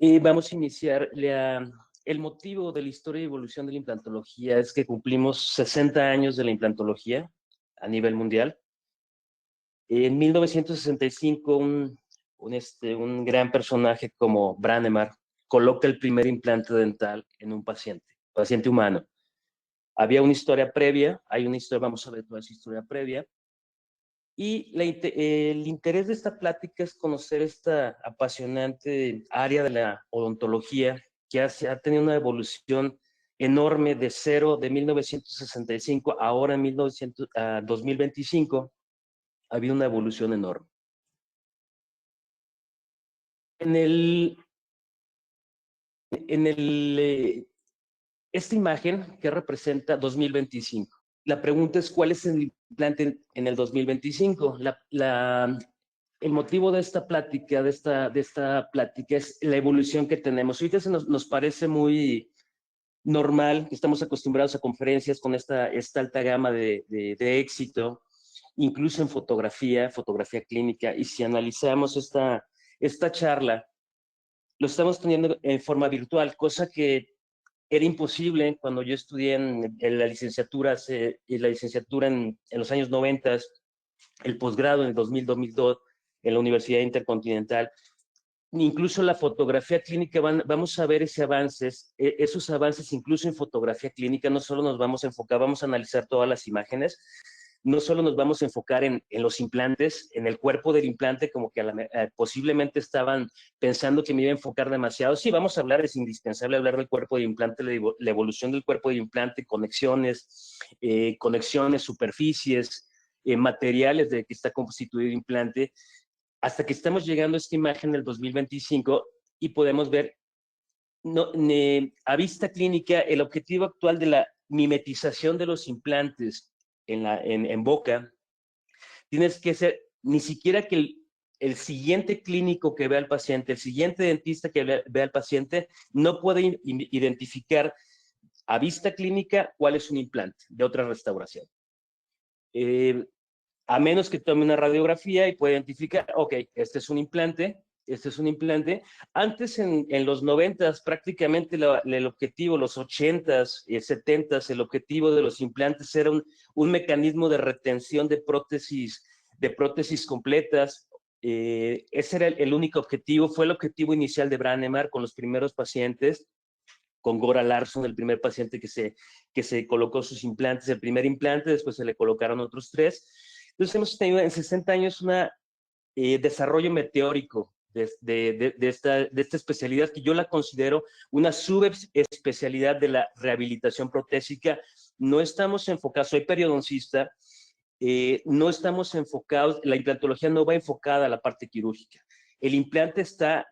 Vamos a iniciar. El motivo de la historia y evolución de la implantología es que cumplimos 60 años de la implantología a nivel mundial. En 1965, un gran personaje como Brånemark coloca el primer implante dental en un paciente humano. Había una historia previa, vamos a ver toda esa historia previa. Y el interés de esta plática es conocer esta apasionante área de la odontología que ha tenido una evolución enorme de 1965 ahora en 2025, ha habido una evolución enorme. Esta imagen que representa 2025. La pregunta es, ¿cuál es el implante en el 2025? El motivo de esta plática, es la evolución que tenemos. Ahorita nos parece muy normal, que estamos acostumbrados a conferencias con esta alta gama de éxito, incluso en fotografía clínica, y si analizamos esta charla, lo estamos teniendo en forma virtual, cosa que era imposible cuando yo estudié en la licenciatura, en los años 90, el posgrado en el 2002 en la Universidad Intercontinental. Incluso la fotografía clínica, vamos a ver esos avances incluso en fotografía clínica. No solo nos vamos a enfocar, vamos a analizar todas las imágenes, no solo nos vamos a enfocar en los implantes, en el cuerpo del implante, como que posiblemente estaban pensando que me iba a enfocar demasiado. Sí, vamos a hablar, es indispensable hablar del cuerpo del implante, la evolución del cuerpo del implante, conexiones, superficies, materiales de que está constituido el implante, hasta que estamos llegando a esta imagen del 2025 y podemos ver a vista clínica el objetivo actual de la mimetización de los implantes en boca. Tienes que ser, ni siquiera que el siguiente clínico que vea al paciente, el siguiente dentista que vea al paciente, no puede identificar a vista clínica cuál es un implante de otra restauración. A menos que tome una radiografía y pueda identificar, ok, este es un implante. Antes, en los 90s, prácticamente el objetivo, los 80s y 70s, el objetivo de los implantes era un mecanismo de retención de prótesis completas. Ese era el único objetivo, fue el objetivo inicial de Brånemark con los primeros pacientes, con Gora Larsson, el primer paciente que se colocó sus implantes, el primer implante, después se le colocaron otros 3. Entonces hemos tenido en 60 años un desarrollo meteórico de esta especialidad, que yo la considero una subespecialidad de la rehabilitación protésica. No estamos enfocados, soy periodoncista, no estamos enfocados, la implantología no va enfocada a la parte quirúrgica. El implante está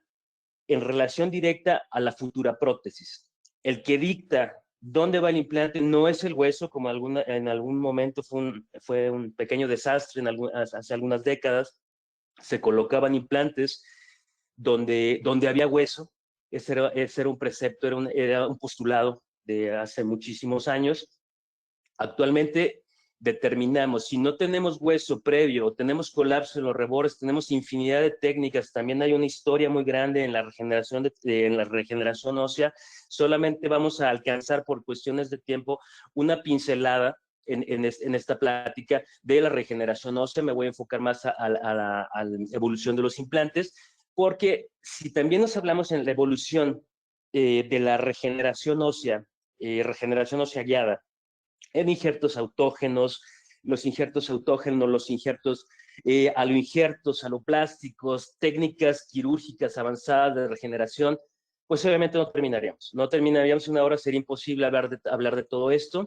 en relación directa a la futura prótesis. El que dicta dónde va el implante no es el hueso, como en algún momento fue un pequeño desastre hace algunas décadas. Se colocaban implantes donde había hueso. Ese era un precepto, era un postulado de hace muchísimos años. Actualmente determinamos, si no tenemos hueso previo, tenemos colapso en los rebores, tenemos infinidad de técnicas, también hay una historia muy grande en la regeneración ósea. Solamente vamos a alcanzar, por cuestiones de tiempo, una pincelada en esta plática de la regeneración ósea. Me voy a enfocar más a la evolución de los implantes, porque si también nos hablamos en la evolución de la regeneración ósea guiada, en injertos autógenos, los injertos aloinjertos, aloplásticos, técnicas quirúrgicas avanzadas de regeneración, pues obviamente no terminaríamos una hora, sería imposible hablar de todo esto.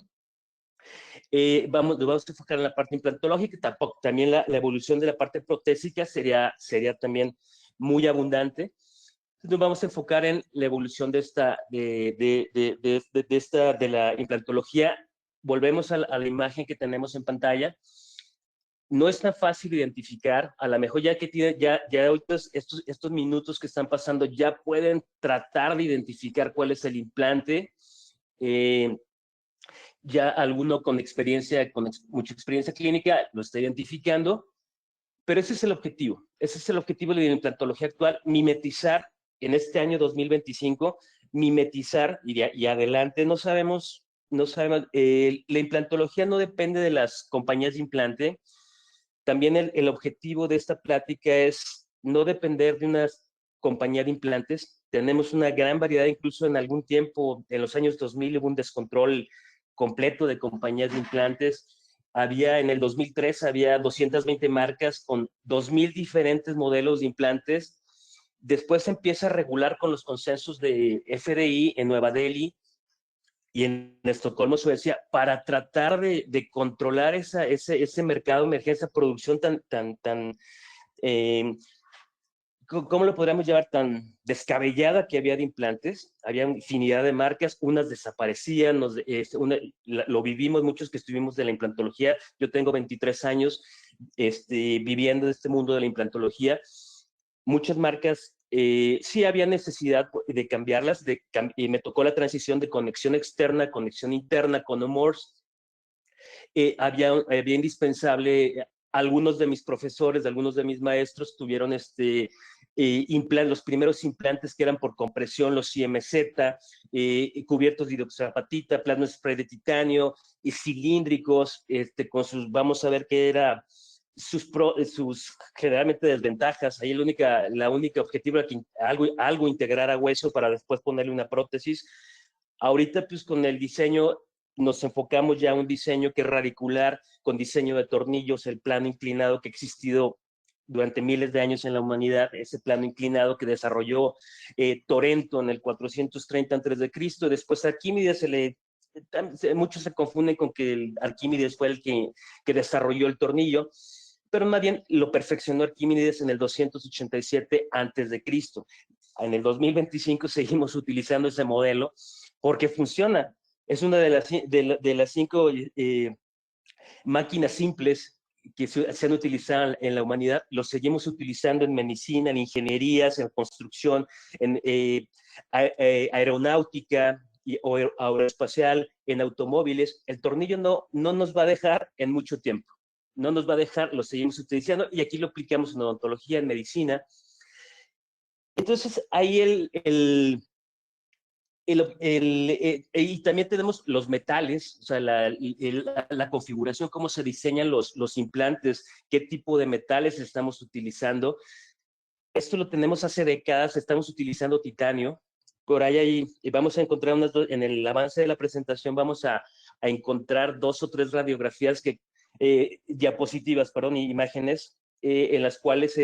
Vamos a enfocar en la parte implantológica, también la evolución de la parte protésica sería también muy abundante. Nos vamos a enfocar en la evolución de la implantología. Volvemos a la imagen que tenemos en pantalla. No es tan fácil identificar, a lo mejor ya estos minutos que están pasando ya pueden tratar de identificar cuál es el implante. Ya alguno con mucha experiencia clínica lo está identificando, pero ese es el objetivo de la implantología actual, mimetizar en este año 2025, mimetizar y adelante. La implantología no depende de las compañías de implante. También el objetivo de esta plática es no depender de una compañía de implantes. Tenemos una gran variedad, incluso en algún tiempo, en los años 2000, hubo un descontrol completo de compañías de implantes. En el 2003 había 220 marcas con 2000 diferentes modelos de implantes. Después se empieza a regular con los consensos de FDI en Nueva Delhi y en Estocolmo, Suecia, para tratar de controlar ese mercado emergente, esa producción eh, ¿cómo lo podríamos llamar? Tan descabellada que había de implantes. Había infinidad de marcas, unas desaparecían, lo vivimos muchos que estuvimos de la implantología. Yo tengo 23 años viviendo de este mundo de la implantología. Muchas marcas sí había necesidad de cambiarlas, y me tocó la transición de conexión externa a conexión interna con Morse. Había indispensable, algunos de mis profesores, algunos de mis maestros tuvieron los primeros implantes que eran por compresión, los IMZ, cubiertos de hidroxiapatita, plasma spray de titanio, y cilíndricos, vamos a ver qué era sus generalmente desventajas. Ahí la única objetivo era que algo integrara hueso para después ponerle una prótesis. Ahorita, pues con el diseño, nos enfocamos ya a un diseño que es radicular, con diseño de tornillos, el plano inclinado que ha existido durante miles de años en la humanidad, ese plano inclinado que desarrolló Torento en el 430 a.C. Después Arquímedes muchos se confunden con que Arquímedes fue el que desarrolló el tornillo, pero más bien lo perfeccionó Arquímedes en el 287 a.C. En el 2025 seguimos utilizando ese modelo porque funciona. Es una de las 5 máquinas simples que se han utilizado en la humanidad. Los seguimos utilizando en medicina, en ingenierías, en construcción, en aeronáutica o aeroespacial, en automóviles. El tornillo no nos va a dejar en mucho tiempo. No nos va a dejar, lo seguimos utilizando y aquí lo aplicamos en odontología, en medicina. Entonces, ahí y también tenemos los metales, o sea, la configuración, cómo se diseñan los implantes, qué tipo de metales estamos utilizando. Esto lo tenemos hace décadas, estamos utilizando titanio. Por ahí vamos a encontrar en el avance de la presentación, vamos a encontrar 2 o 3 radiografías diapositivas, perdón, imágenes, en las cuales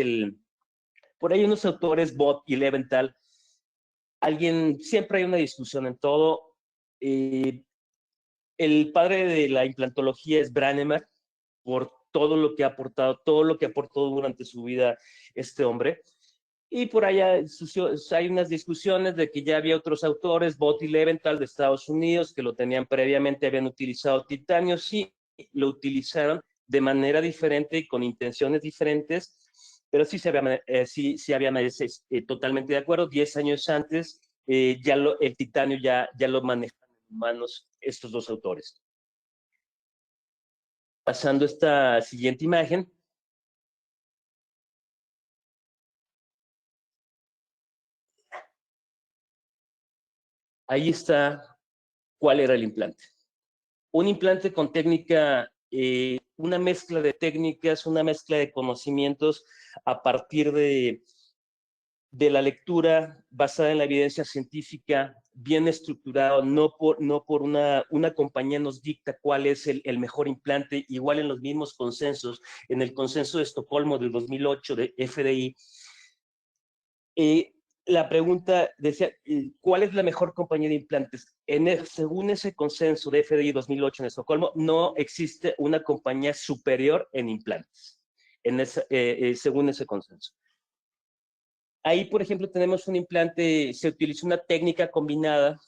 por ahí unos autores, Bott y Leventhal, siempre hay una discusión en todo. El padre de la implantología es Brånemark, por todo lo que ha aportado, todo lo que aportó durante su vida este hombre. Y por allá hay unas discusiones de que ya había otros autores, Bott y Leventhal de Estados Unidos, que lo tenían previamente, habían utilizado titanio, sí, lo utilizaron de manera diferente y con intenciones diferentes, pero sí habían totalmente de acuerdo. 10 años antes, el titanio ya lo manejan en humanos estos 2 autores. Pasando esta siguiente imagen. Ahí está cuál era el implante. Un implante con técnica, una mezcla de técnicas, una mezcla de conocimientos a partir de la lectura basada en la evidencia científica, bien estructurado, no por una compañía nos dicta cuál es el mejor implante, igual en los mismos consensos, en el consenso de Estocolmo del 2008 de FDI, la pregunta decía, ¿cuál es la mejor compañía de implantes? Según ese consenso de FDI 2008 en Estocolmo, no existe una compañía superior en implantes, según ese consenso. Ahí, por ejemplo, tenemos un implante, se utilizó una técnica combinada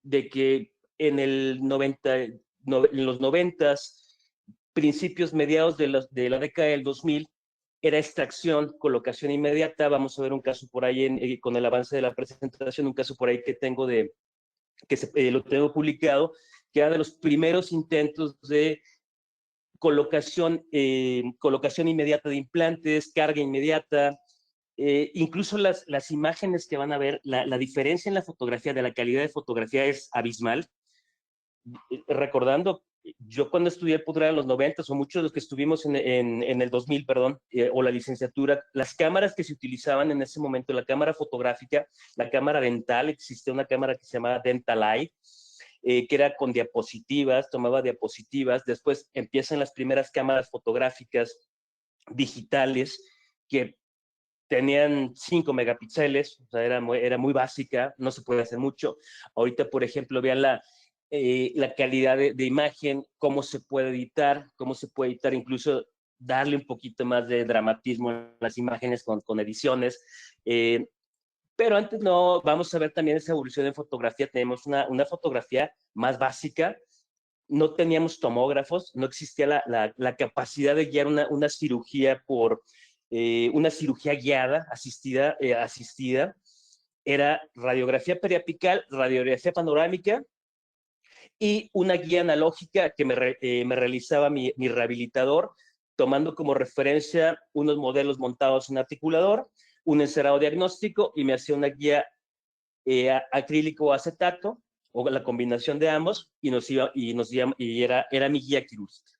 de que en los 90, principios mediados de la década del 2000, era extracción, colocación inmediata. Vamos a ver un caso por ahí con el avance de la presentación, un caso por ahí que tengo lo tengo publicado, que era de los primeros intentos de colocación inmediata de implantes, carga inmediata, incluso las imágenes que van a ver, la diferencia en la fotografía, de la calidad de fotografía es abismal. Recordando, yo cuando estudié el posgrado en los 90 o muchos de los que estuvimos en el 2000, perdón, o la licenciatura, las cámaras que se utilizaban en ese momento, la cámara fotográfica, la cámara dental, existía una cámara que se llamaba Dental Eye, que era con diapositivas, tomaba diapositivas, después empiezan las primeras cámaras fotográficas digitales que tenían 5 megapíxeles, o sea, era muy básica, no se puede hacer mucho. Ahorita, por ejemplo, vean la calidad de imagen, cómo se puede editar, incluso darle un poquito más de dramatismo a las imágenes con ediciones. Pero antes no, vamos a ver también esa evolución en fotografía. Tenemos una fotografía más básica, no teníamos tomógrafos, no existía la capacidad de guiar una cirugía por una cirugía guiada, asistida. Era radiografía periapical, radiografía panorámica y una guía analógica que me realizaba mi rehabilitador, tomando como referencia unos modelos montados en articulador, un encerado diagnóstico y me hacía una guía acrílico o acetato, o la combinación de ambos, y era mi guía quirúrgica.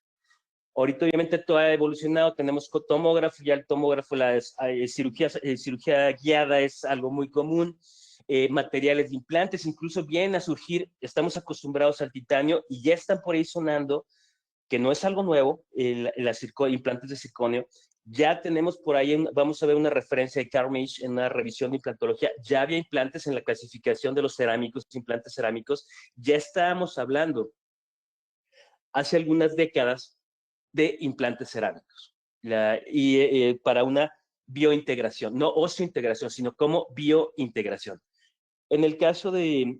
Ahorita obviamente todo ha evolucionado, tenemos tomógrafo, ya el tomógrafo, la cirugía guiada es algo muy común, materiales de implantes incluso vienen a surgir, estamos acostumbrados al titanio y ya están por ahí sonando, que no es algo nuevo, implantes de circonio. Ya tenemos por ahí, vamos a ver una referencia de Carmish en una revisión de implantología, ya había implantes en la clasificación de los cerámicos, implantes cerámicos, ya estábamos hablando hace algunas décadas de implantes cerámicos para una biointegración, no oseointegración, sino como biointegración. En el caso de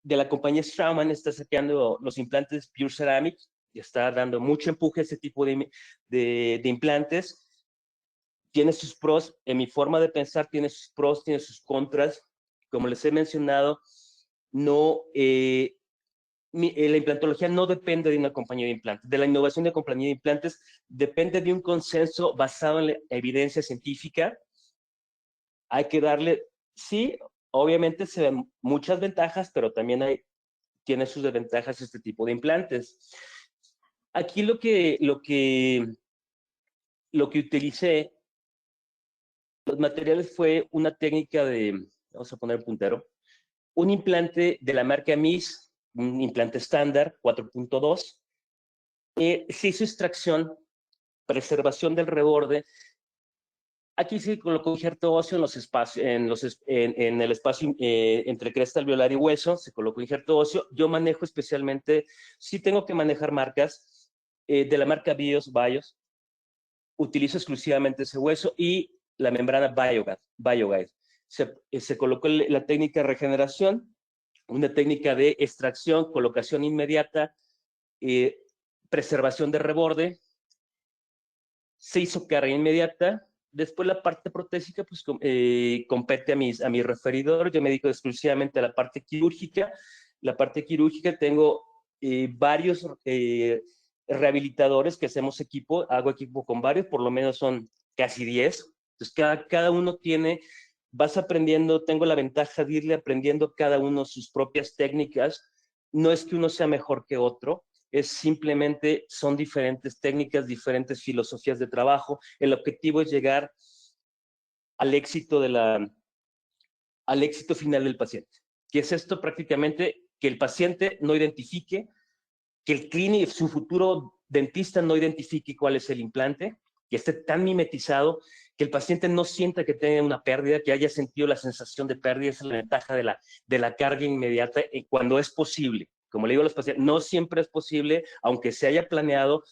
la compañía Straumann, está sacando los implantes Pure Ceramic y está dando mucho empuje a ese tipo de implantes. Tiene sus pros, en mi forma de pensar, tiene sus pros, tiene sus contras. Como les he mencionado, no, la implantología no depende de una compañía de implantes. De la innovación de compañía de implantes depende de un consenso basado en la evidencia científica. Hay que darle, sí, obviamente se ven muchas ventajas, pero también tiene sus desventajas este tipo de implantes. Aquí lo que utilicé, los materiales fue una técnica vamos a poner un puntero, un implante de la marca MIS, un implante estándar 4.2, se hizo extracción, preservación del reborde. Aquí se colocó injerto óseo en los espacios, en el espacio entre cresta alveolar y hueso, se colocó injerto óseo. Yo manejo especialmente, sí tengo que manejar marcas, de la marca Bios, utilizo exclusivamente ese hueso y la membrana BioGuide. Se colocó la técnica de regeneración, una técnica de extracción, colocación inmediata, preservación de reborde, se hizo carga inmediata. Después la parte protésica pues compete a mi referidor. Yo me dedico exclusivamente a la parte quirúrgica. La parte quirúrgica tengo varios rehabilitadores que hacemos equipo, hago equipo con varios, por lo menos son casi 10. Entonces cada uno vas aprendiendo, tengo la ventaja de irle aprendiendo cada uno sus propias técnicas. No es que uno sea mejor que otro, es simplemente, son diferentes técnicas, diferentes filosofías de trabajo. El objetivo es llegar al éxito final del paciente. ¿Qué es esto? Prácticamente que el paciente no identifique, que el clínico, su futuro dentista no identifique cuál es el implante, que esté tan mimetizado, que el paciente no sienta que tenga una pérdida, que haya sentido la sensación de pérdida. Esa es la ventaja de la carga inmediata cuando es posible. Como le digo a los pacientes, no siempre es posible, aunque se haya planeado,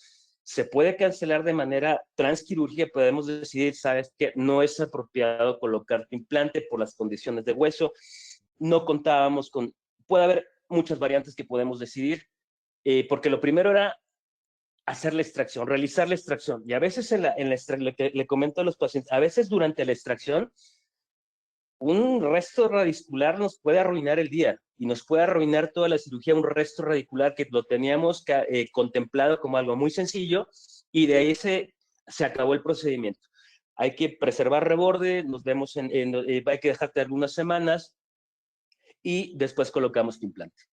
se puede cancelar de manera transquirúrgica, podemos decidir, sabes que no es apropiado colocar implante por las condiciones de hueso, no contábamos puede haber muchas variantes que podemos decidir, porque lo primero era hacer la extracción, realizar la extracción, y a veces le comento a los pacientes, a veces durante la extracción, un resto radicular nos puede arruinar el día y nos puede arruinar toda la cirugía, un resto radicular que lo teníamos contemplado como algo muy sencillo y de ahí se acabó el procedimiento. hay que preservar reborde, nos vemos hay que dejarte algunas semanas y después colocamos tu implante.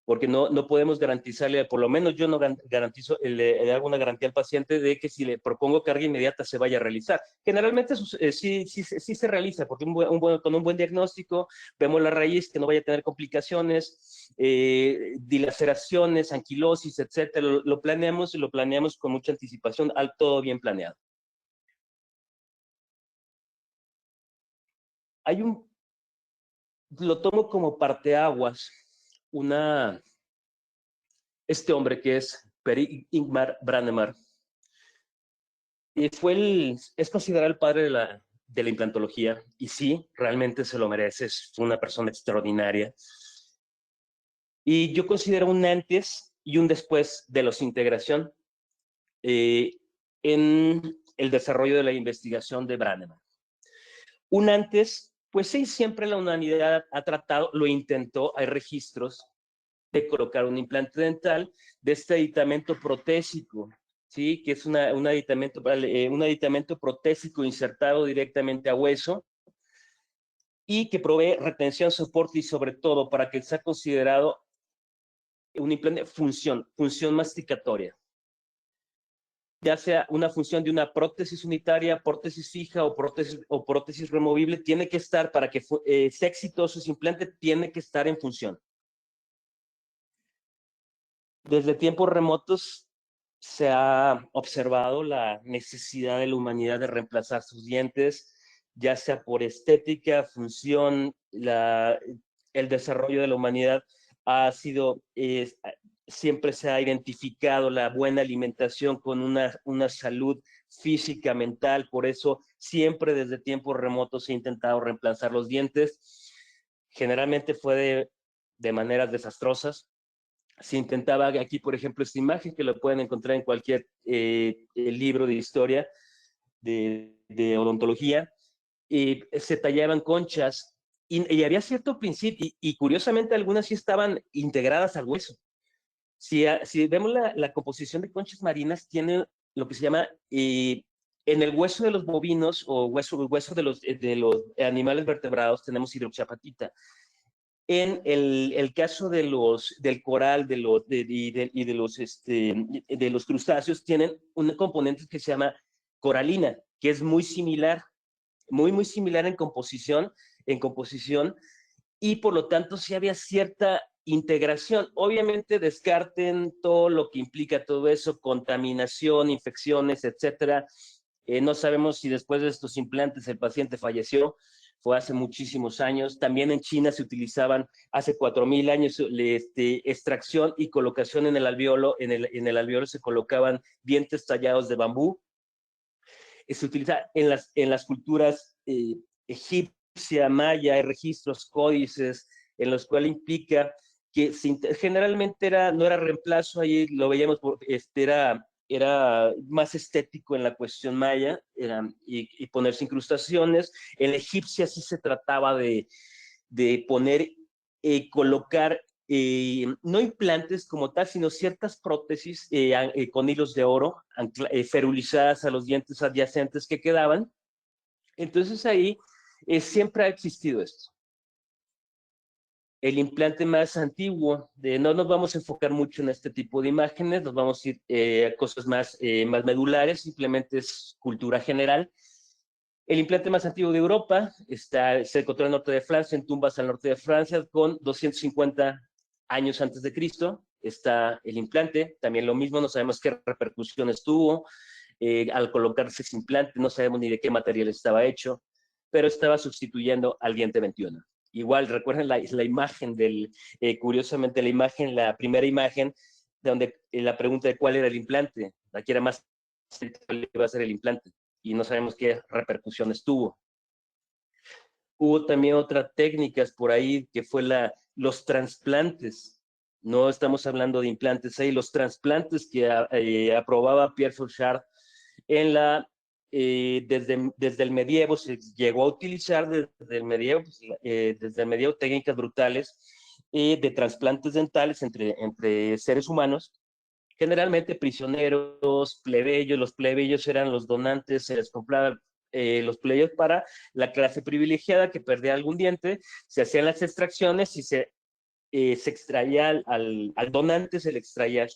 Porque no podemos garantizarle, por lo menos yo no garantizo, le hago una garantía al paciente de que si le propongo carga inmediata se vaya a realizar. Generalmente sí se realiza, porque con un buen diagnóstico vemos la raíz, que no vaya a tener complicaciones, dilaceraciones, anquilosis, etcétera. Lo planeamos y lo planeamos con mucha anticipación, todo bien planeado. Lo tomo como parteaguas, este hombre que es Per-Ingmar Brånemark, es considerado el padre de la implantología, y sí, realmente se lo merece, es una persona extraordinaria. Y yo considero un antes y un después de la integración en el desarrollo de la investigación de Brånemark. Un antes, pues sí, siempre la humanidad ha tratado, lo intentó, hay registros de colocar un implante dental de este aditamento protésico, ¿sí? Que es un aditamento protésico insertado directamente a hueso y que provee retención, soporte y sobre todo para que sea considerado un implante función masticatoria, ya sea una función de una prótesis unitaria, prótesis fija o prótesis removible, tiene que estar, para que sea exitoso ese implante, tiene que estar en función. Desde tiempos remotos se ha observado la necesidad de la humanidad de reemplazar sus dientes, ya sea por estética, función, el desarrollo de la humanidad ha sido, siempre se ha identificado la buena alimentación con una salud física, mental, por eso siempre desde tiempos remotos se ha intentado reemplazar los dientes. Generalmente fue de maneras desastrosas. Se intentaba, aquí por ejemplo esta imagen que lo pueden encontrar en cualquier libro de historia, de odontología, se tallaban conchas y había cierto principio, y curiosamente algunas sí estaban integradas al hueso. Si vemos la composición de conchas marinas, tiene lo que se llama, en el hueso de los bovinos o hueso de los animales vertebrados tenemos hidroxiapatita. En el caso del coral y de los crustáceos, tienen un componente que se llama coralina, que es muy similar, muy similar en composición, y por lo tanto sí había cierta integración. Obviamente descarten todo lo que implica todo eso, contaminación, infecciones, etcétera. No sabemos si después de estos implantes el paciente falleció, fue hace muchísimos años. También en China se utilizaban hace 4,000 años extracción y colocación en el alveolo. En el alveolo se colocaban dientes tallados de bambú. Se utiliza en las culturas egipcia, maya, hay registros, códices, en los cuales implica que generalmente no era reemplazo, ahí lo veíamos, era más estético en la cuestión maya, y ponerse incrustaciones. En la egipcia sí se trataba de poner, colocar, no implantes como tal, sino ciertas prótesis con hilos de oro, ferulizadas a los dientes adyacentes que quedaban. Entonces ahí siempre ha existido esto. El implante más antiguo, no nos vamos a enfocar mucho en este tipo de imágenes, nos vamos a ir a cosas más medulares, simplemente es cultura general. El implante más antiguo de Europa se encontró en el norte de Francia, en tumbas al norte de Francia, con 250 años antes de Cristo. Está el implante, también lo mismo, no sabemos qué repercusiones tuvo. Al colocarse ese implante, no sabemos ni de qué material estaba hecho, pero estaba sustituyendo al diente 21. Igual, recuerden la imagen curiosamente la primera imagen, donde la pregunta de cuál era el implante, aquí era más cuál iba a ser el implante, y no sabemos qué repercusiones tuvo. Hubo también otras técnicas por ahí, que fue los trasplantes. No estamos hablando de implantes ahí, los trasplantes que aprobaba Pierre Fauchard desde el medievo. Se llegó a utilizar desde el medievo técnicas brutales de trasplantes dentales entre seres humanos, generalmente prisioneros, plebeyos. Los plebeyos eran los donantes, se les compraba los players para la clase privilegiada que perdía algún diente, se hacían las extracciones y se extraía al donante, se le extraía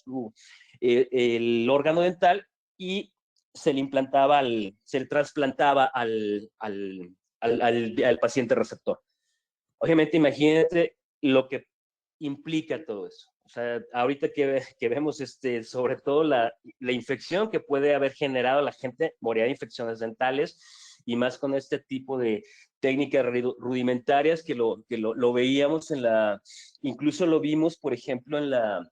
el órgano dental y se le implantaba, se le trasplantaba al paciente receptor. Obviamente, imagínate lo que implica todo eso. O sea, ahorita que vemos sobre todo la infección que puede haber generado la gente, moría de infecciones dentales, y más con este tipo de técnicas rudimentarias que lo veíamos incluso lo vimos, por ejemplo, lo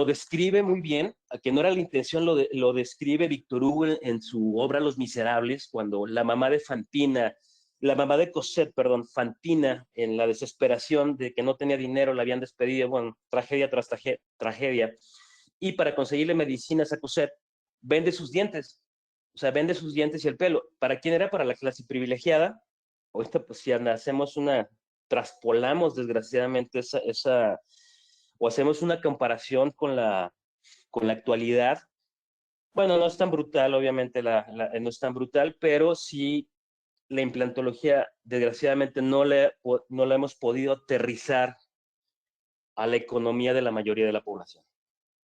describe muy bien, que no era la intención, lo describe Víctor Hugo en su obra Los Miserables, cuando la mamá de Cosette, perdón, Fantina, en la desesperación de que no tenía dinero, la habían despedido, bueno, tragedia tras tragedia, y para conseguirle medicinas a Cosette, vende sus dientes, o sea, vende sus dientes y el pelo. ¿Para quién era? Para la clase privilegiada. Ahorita, pues, si traspolamos desgraciadamente o hacemos una comparación con la actualidad, bueno, no es tan brutal, obviamente, no es tan brutal, pero sí la implantología, desgraciadamente, no la hemos podido aterrizar a la economía de la mayoría de la población.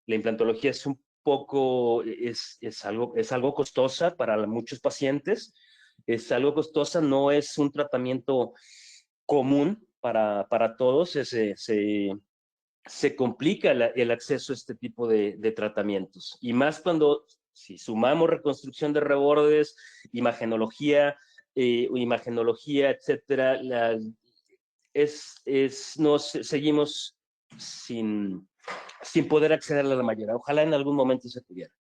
La implantología es algo costosa para muchos pacientes, es algo costosa, no es un tratamiento común para todos, se complica el acceso a este tipo de tratamientos. Y más cuando, si sumamos reconstrucción de rebordes, imagenología, etcétera, seguimos sin poder acceder a la mayoría. Ojalá en algún momento se pudiera.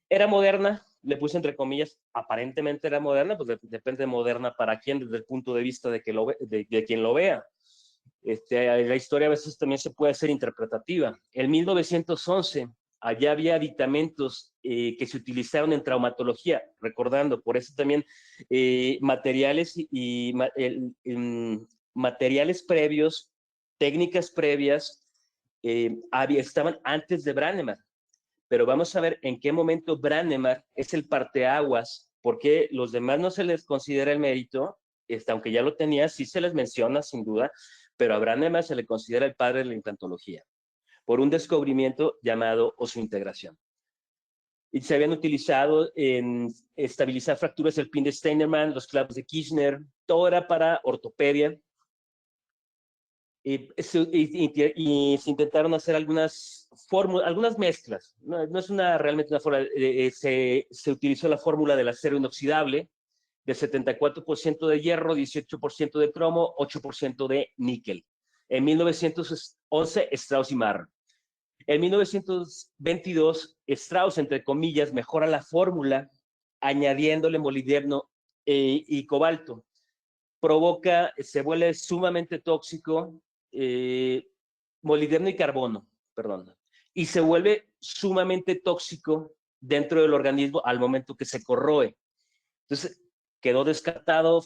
Era moderna, le puse entre comillas, aparentemente era moderna, pues depende de moderna para quién, desde el punto de vista de quien lo vea. La historia a veces también se puede hacer interpretativa. En 1911, allá había aditamentos que se utilizaron en traumatología, recordando, por eso también materiales materiales previos, técnicas previas, estaban antes de Brannemar. Pero vamos a ver en qué momento Brannemar es el parteaguas, porque los demás no se les considera el mérito, aunque ya lo tenía, sí se les menciona sin duda, pero a Brannemar se le considera el padre de la implantología, por un descubrimiento llamado osseointegración. Y se habían utilizado en estabilizar fracturas del pin de Steinerman, los clavos de Kirchner, todo era para ortopedia. Y se intentaron hacer algunas mezclas. No es realmente una fórmula. Se utilizó la fórmula del acero inoxidable, de 74% de hierro, 18% de cromo, 8% de níquel. En 1911, Strauss y Marr. En 1922, Strauss, entre comillas, mejora la fórmula añadiéndole molibdeno y cobalto. Se vuelve sumamente tóxico, molibdeno y carbono, perdón, y se vuelve sumamente tóxico dentro del organismo al momento que se corroe. Entonces, quedó descartado,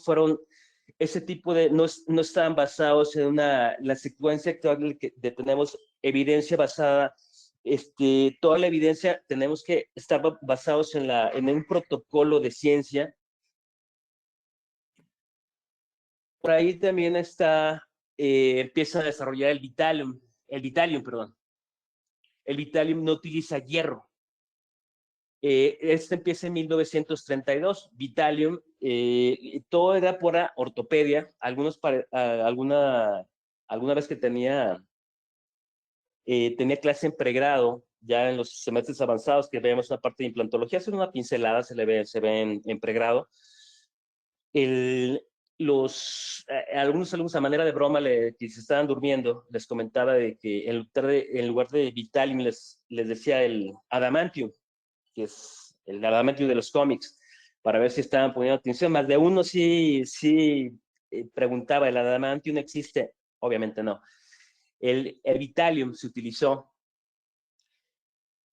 ese tipo no estaban basados en la secuencia actual tenemos evidencia basada, toda la evidencia tenemos que estar basados en un protocolo de ciencia. Por ahí también empieza a desarrollar el Vitalium, perdón. El Vitalium no utiliza hierro. Empieza en 1932. Vitalium, todo era por ortopedia. Alguna vez que tenía clase en pregrado, ya en los semestres avanzados, que vemos una parte de implantología, hacer una pincelada, se ve en pregrado. Algunos alumnos, a manera de broma, que se estaban durmiendo, les comentaba de que en lugar de Vitalium les decía el Adamantium, que es el Adamantium de los cómics, para ver si estaban poniendo atención. Más de uno sí preguntaba, ¿el Adamantium existe? Obviamente no. El Vitalium se utilizó.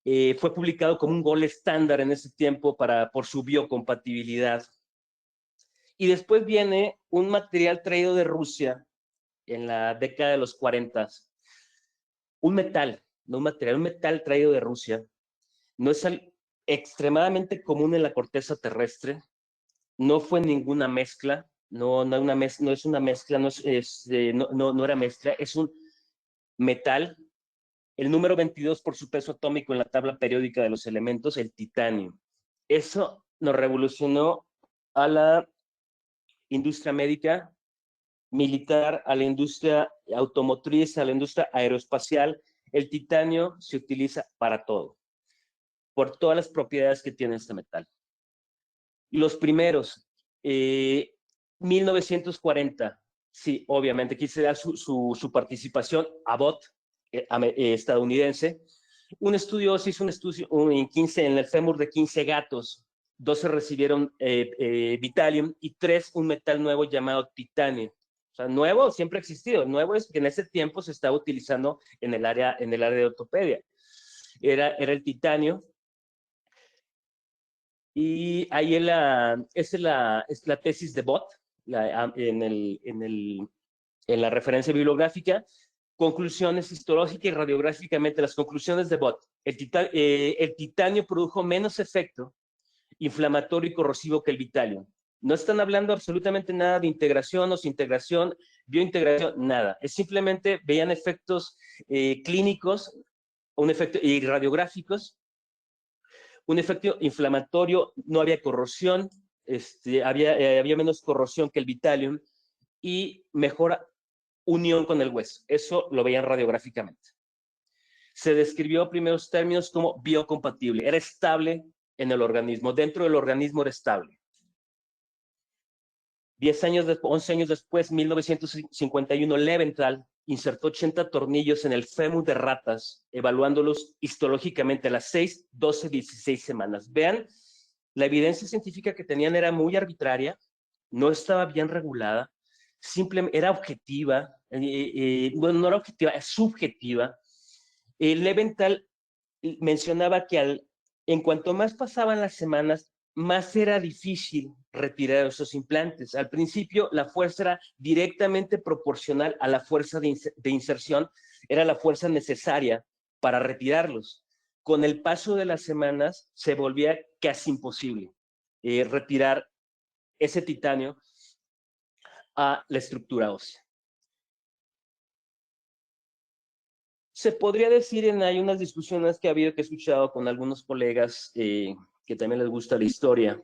Fue publicado como un gold estándar en ese tiempo por su biocompatibilidad. Y después viene un material traído de Rusia en la década de los 40. Un metal, no un material, un metal traído de Rusia. No es extremadamente común en la corteza terrestre, no fue ninguna mezcla, no es una mezcla, no era mezcla, es un metal, el número 22 por su peso atómico en la tabla periódica de los elementos, el titanio. Eso nos revolucionó a la industria médica, militar, a la industria automotriz, a la industria aeroespacial. El titanio se utiliza para todo, por todas las propiedades que tiene este metal. Los primeros, 1940, sí, obviamente, aquí se da su participación, Abbott, estadounidense. Se hizo un estudio en el fémur de 15 gatos, 12 recibieron Vitalium y 3 un metal nuevo llamado titanio. O sea, nuevo siempre ha existido, nuevo es que en ese tiempo se estaba utilizando en el área de ortopedia. Era el titanio. Y ahí es la tesis de Bott, en la referencia bibliográfica. Conclusiones histológicas y radiográficamente, las conclusiones de Bott. El titanio produjo menos efecto inflamatorio y corrosivo que el Vitalium. No están hablando absolutamente nada de integración o desintegración, biointegración, nada. Es simplemente veían efectos clínicos y radiográficos, un efecto inflamatorio, no había corrosión, había menos corrosión que el Vitalium y mejor unión con el hueso. Eso lo veían radiográficamente. Se describió en primeros términos como biocompatible, era estable en el organismo, dentro del organismo era estable. 11 años después, 1951, Leventhal insertó 80 tornillos en el fémur de ratas, evaluándolos histológicamente a las 6, 12, 16 semanas. Vean, la evidencia científica que tenían era muy arbitraria, no estaba bien regulada, simplemente era objetiva, bueno, no era objetiva, es subjetiva. Leventhal mencionaba que en cuanto más pasaban las semanas, más era difícil retirar esos implantes. Al principio, la fuerza era directamente proporcional a la fuerza de inserción, era la fuerza necesaria para retirarlos. Con el paso de las semanas, se volvía casi imposible retirar ese titanio a la estructura ósea. Se podría decir, hay unas discusiones que ha habido, que he escuchado con algunos colegas que también les gusta la historia,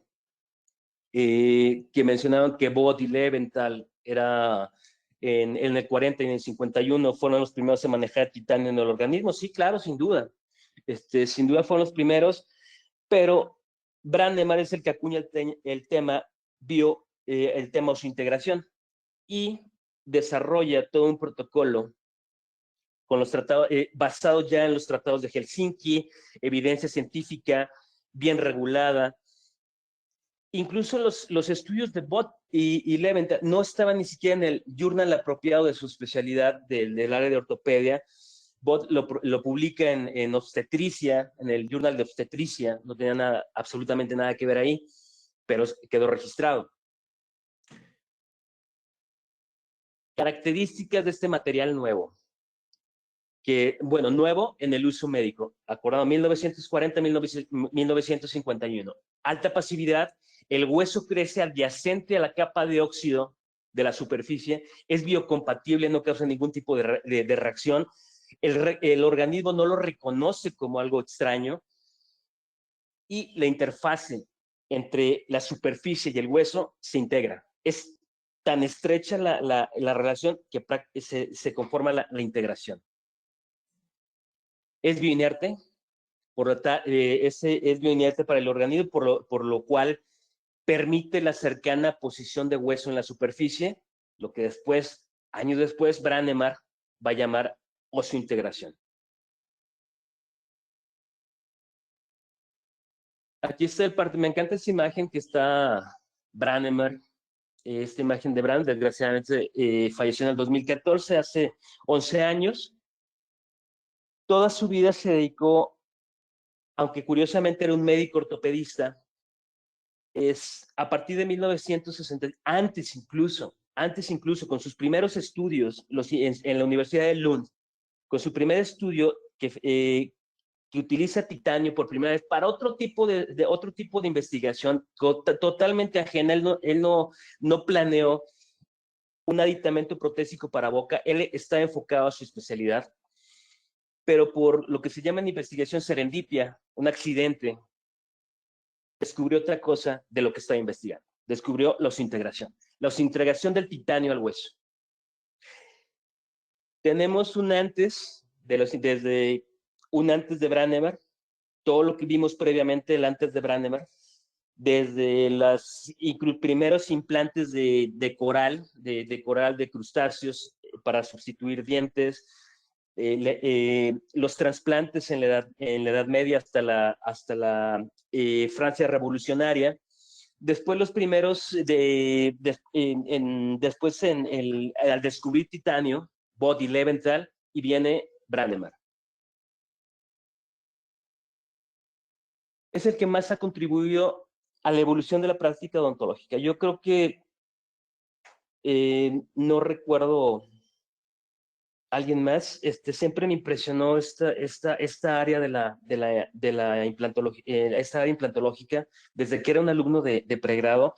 que mencionaban que Bott y Leventhal era en el 40 y en el 51 fueron los primeros en manejar titanio en el organismo. Sí, claro, sin duda. Sin duda fueron los primeros, pero Brandemark es el que acuña el tema integración y desarrolla todo un protocolo con los tratados, basado ya en los tratados de Helsinki, evidencia científica bien regulada. Incluso los estudios de Bott y Leventhal no estaban ni siquiera en el journal apropiado de su especialidad del área de ortopedia. Bott lo publica en obstetricia, en el journal de obstetricia, no tenía absolutamente nada que ver ahí, pero quedó registrado. Características de este material nuevo. Que, bueno, nuevo en el uso médico, acordado 1940-1951. Alta pasividad, el hueso crece adyacente a la capa de óxido de la superficie, es biocompatible, no causa ningún tipo de reacción, el organismo no lo reconoce como algo extraño, y la interfase entre la superficie y el hueso se integra. Es tan estrecha la relación que se conforma la integración. Es bioinerte, es bioinerte para el organismo, por lo cual permite la cercana posición de hueso en la superficie, lo que después, años después, Brandemark va a llamar osseointegración. Aquí está me encanta esa imagen que está Brandemark, esta imagen de Brandemark, desgraciadamente falleció en el 2014, hace 11 años. Toda su vida se dedicó, aunque curiosamente era un médico ortopedista, a partir de 1960, antes incluso, con sus primeros estudios en la Universidad de Lund, con su primer estudio que que utiliza titanio por primera vez para otro tipo de investigación totalmente ajena. Él no planeó un aditamento protésico para boca, él está enfocado a su especialidad, pero por lo que se llama en investigación serendipia, un accidente, descubrió otra cosa de lo que estaba investigando. Descubrió la osintegración del titanio al hueso. Tenemos un antes, desde un antes de Brannemar, todo lo que vimos previamente, el antes de Brannemar, desde los primeros implantes de coral, de crustáceos para sustituir dientes, los trasplantes en la Edad Media hasta la Francia revolucionaria. Después los primeros, después al descubrir titanio, Bode y Leventhal, y viene Brannemar. Es el que más ha contribuido a la evolución de la práctica odontológica. Yo creo que no recuerdo alguien más. Siempre me impresionó esta área de la implantología, esta área implantológica. Desde que era un alumno de pregrado,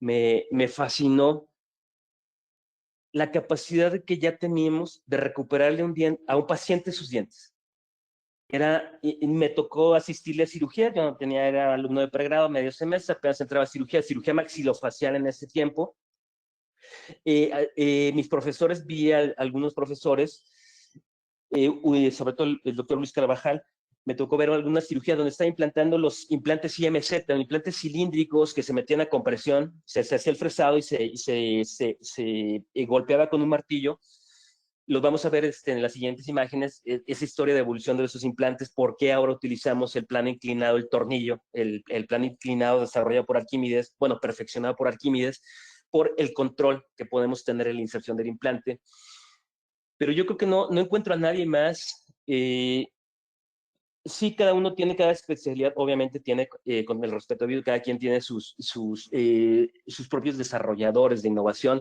me fascinó la capacidad que ya teníamos de recuperarle a un paciente sus dientes. Me tocó asistirle a cirugía, yo no tenía, era alumno de pregrado, medio semestre, apenas entraba a cirugía maxilofacial en ese tiempo. Mis profesores, algunos profesores, sobre todo el doctor Luis Carvajal, me tocó ver algunas cirugías donde estaba implantando los implantes IMZ, implantes cilíndricos que se metían a compresión, se hacía el fresado y se golpeaba con un martillo. Los vamos a ver en las siguientes imágenes, esa historia de evolución de esos implantes, por qué ahora utilizamos el plano inclinado, el tornillo, el plano inclinado desarrollado por Arquímedes, bueno, perfeccionado por Arquímedes, por el control que podemos tener en la inserción del implante. Pero yo creo que no encuentro a nadie más. Sí, cada especialidad obviamente tiene, con el respeto debido, cada quien tiene sus propios desarrolladores de innovación,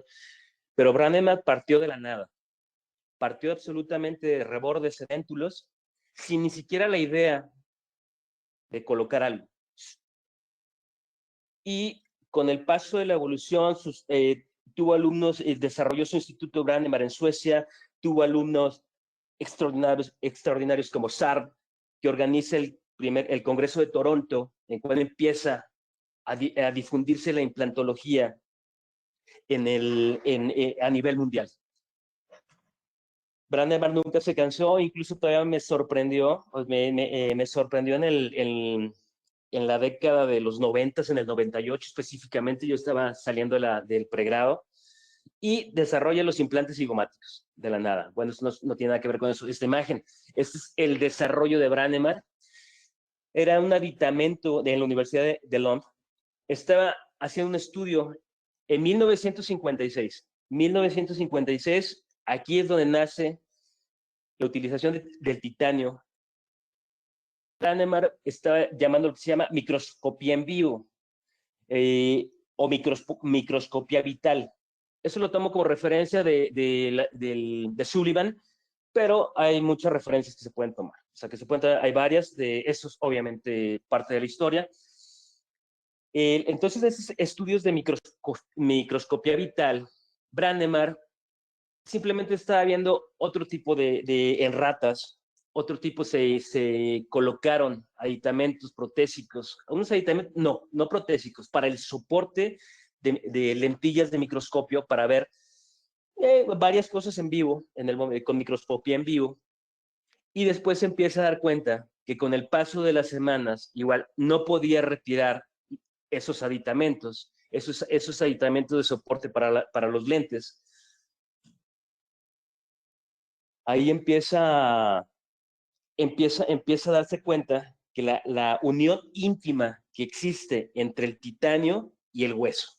pero Brannemar partió de la nada, partió absolutamente de rebordes edéntulos, sin ni siquiera la idea de colocar algo. Y con el paso de la evolución, tuvo alumnos, desarrolló su Instituto Brannemar en Suecia, tuvo alumnos extraordinarios como Sarb, que organiza el Congreso de Toronto, en cual empieza a difundirse la implantología a nivel mundial. Brannemar nunca se cansó, incluso todavía me sorprendió, me sorprendió en la década de los 90, en el 98 específicamente, yo estaba saliendo del pregrado, y desarrolla los implantes zigomáticos de la nada. Bueno, eso no tiene nada que ver con eso. Esta imagen, este es el desarrollo de Brannemar. Era un aditamento de la Universidad de Londres. Estaba haciendo un estudio en 1956. 1956, aquí es donde nace la utilización del titanio. Brannemar estaba llamando lo que se llama microscopía en vivo o microscopía vital. Eso lo tomo como referencia de Sullivan, pero hay muchas referencias que se pueden tomar. O sea, hay varias de esos, obviamente, parte de la historia. Entonces, esos estudios de microscopía vital, Brannemar simplemente estaba viendo otro tipo en ratas, otro tipo se colocaron aditamentos protésicos, unos aditamentos, no protésicos, para el soporte de lentillas de microscopio para ver varias cosas en vivo, con microscopía en vivo, y después se empieza a dar cuenta que con el paso de las semanas, igual no podía retirar esos aditamentos, esos aditamentos de soporte para los lentes. Ahí empieza a darse cuenta que la unión íntima que existe entre el titanio y el hueso.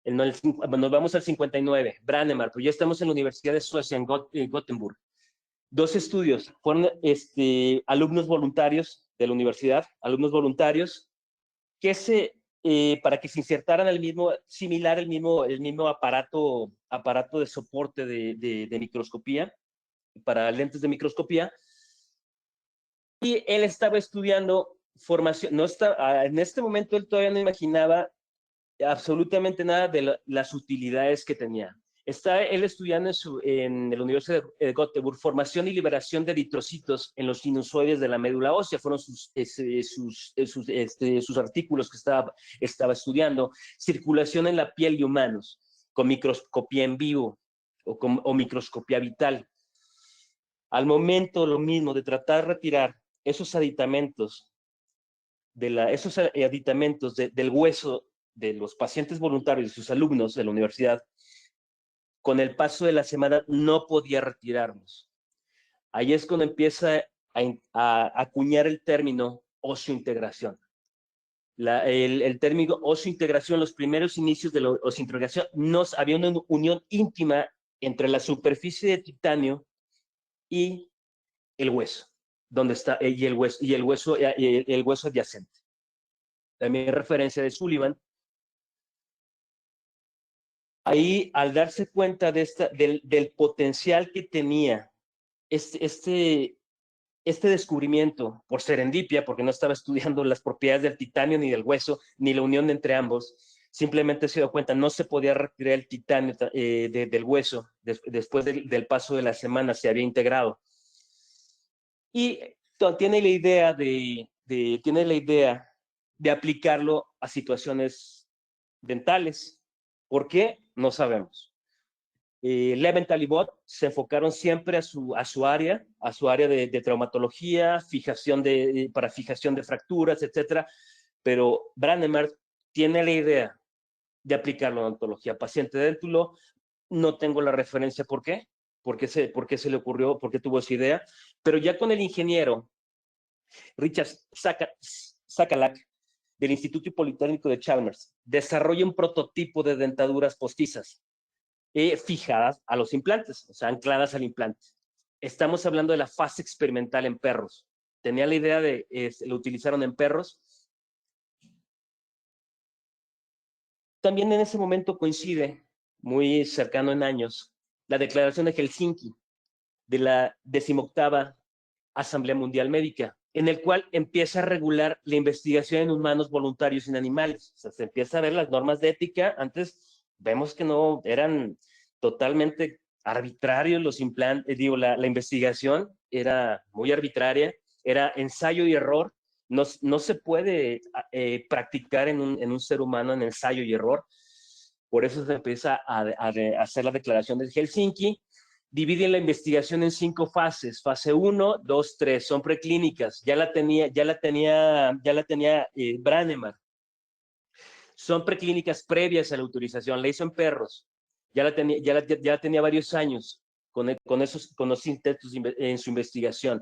Nos vamos al 59, Brannemar, pero ya estamos en la Universidad de Suecia, en Gothenburg. Dos estudios, fueron alumnos voluntarios de la universidad, alumnos voluntarios, para que se insertaran el mismo aparato de soporte de microscopía, para lentes de microscopía, Y él estaba estudiando formación, no está, en este momento él todavía no imaginaba absolutamente nada de las utilidades que tenía. Está él estudiando en la Universidad de Göteborg formación y liberación de eritrocitos en los sinusoides de la médula ósea. Fueron sus artículos que estaba estudiando. Circulación en la piel de humanos, con microscopía en vivo o microscopía vital. Al momento, lo mismo, de tratar de retirar esos aditamentos, del hueso de los pacientes voluntarios y sus alumnos de la universidad, con el paso de la semana no podía retirarlos. Ahí es cuando empieza a acuñar el término oseointegración. El término oseointegración, los primeros inicios de la oseointegración, había una unión íntima entre la superficie de titanio y el hueso, donde está, y el hueso adyacente. También referencia de Sullivan. Ahí, al darse cuenta del potencial que tenía este descubrimiento por serendipia, porque no estaba estudiando las propiedades del titanio ni del hueso, ni la unión entre ambos, simplemente se dio cuenta, no se podía retirar el titanio del hueso, después del paso de la semana se había integrado. Y tiene la idea de aplicarlo a situaciones dentales. ¿Por qué? No sabemos. Leventhal y Bott se enfocaron siempre a su área de traumatología, para fijación de fracturas, etcétera, pero Brånemark tiene la idea de aplicarlo en odontología. Paciente déntulo, no tengo la referencia por qué se le ocurrió, por qué tuvo esa idea, pero ya con el ingeniero Richard Sacalak, del Instituto Politécnico de Chalmers, desarrolla un prototipo de dentaduras postizas fijadas a los implantes, o sea, ancladas al implante. Estamos hablando de la fase experimental en perros. Tenía la idea lo utilizaron en perros. También en ese momento coincide, muy cercano en años, la declaración de Helsinki, de la 18ª Asamblea Mundial Médica, en el cual empieza a regular la investigación en humanos voluntarios y en animales. O sea, se empieza a ver las normas de ética. Antes vemos que no eran totalmente arbitrarios los implantes, la investigación era muy arbitraria, era ensayo y error. No se puede practicar en un ser humano en ensayo y error. Por eso se empieza a hacer la declaración de Helsinki. Dividen la investigación en 5 fases. Fase 1, 2, 3, son preclínicas. Ya la tenía Brånemark. Son preclínicas previas a la autorización. La hizo en perros. Ya la tenía varios años con los intentos en su investigación.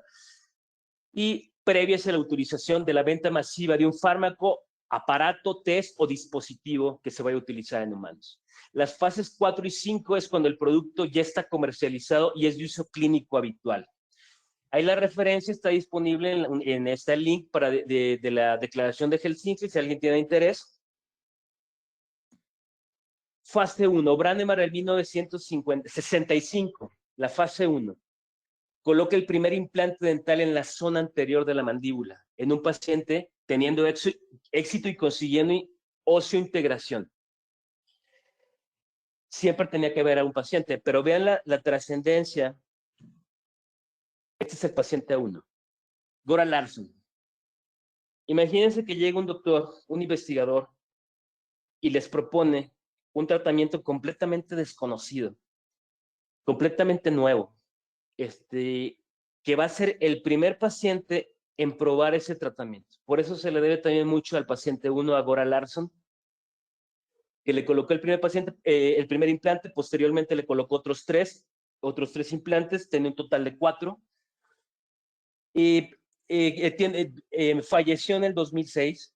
Y previas a la autorización de la venta masiva de un fármaco, aparato, test o dispositivo que se vaya a utilizar en humanos. Las fases 4 y 5 es cuando el producto ya está comercializado y es de uso clínico habitual. Ahí la referencia está disponible en este link de la declaración de Helsinki, si alguien tiene interés. Fase 1, Brånemark en 1965, la fase 1. Coloca el primer implante dental en la zona anterior de la mandíbula, en un paciente teniendo éxito y consiguiendo oseointegración. Siempre tenía que ver a un paciente, pero vean la trascendencia. Este es el paciente 1, Göran Larsson. Imagínense que llega un doctor, un investigador, y les propone un tratamiento completamente desconocido, completamente nuevo, que va a ser el primer paciente en probar ese tratamiento. Por eso se le debe también mucho al paciente 1, a Göran Larsson, que le colocó el primer implante, posteriormente le colocó otros tres implantes, tiene un total de 4. Y falleció en el 2006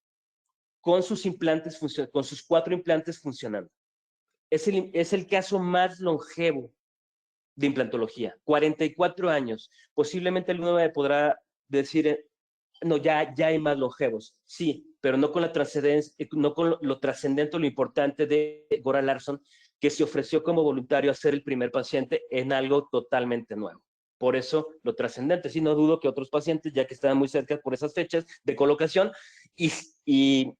con sus 4 implantes funcionando. Es el caso más longevo de implantología, 44 años. Posiblemente alguno me podrá decir, no, ya hay más longevos. Sí, pero no con la trascendencia, no con lo trascendente, lo importante de Göran Larsson, que se ofreció como voluntario a ser el primer paciente en algo totalmente nuevo. Por eso lo trascendente. Sí, no dudo que otros pacientes, ya que estaban muy cerca por esas fechas de colocación, y, y,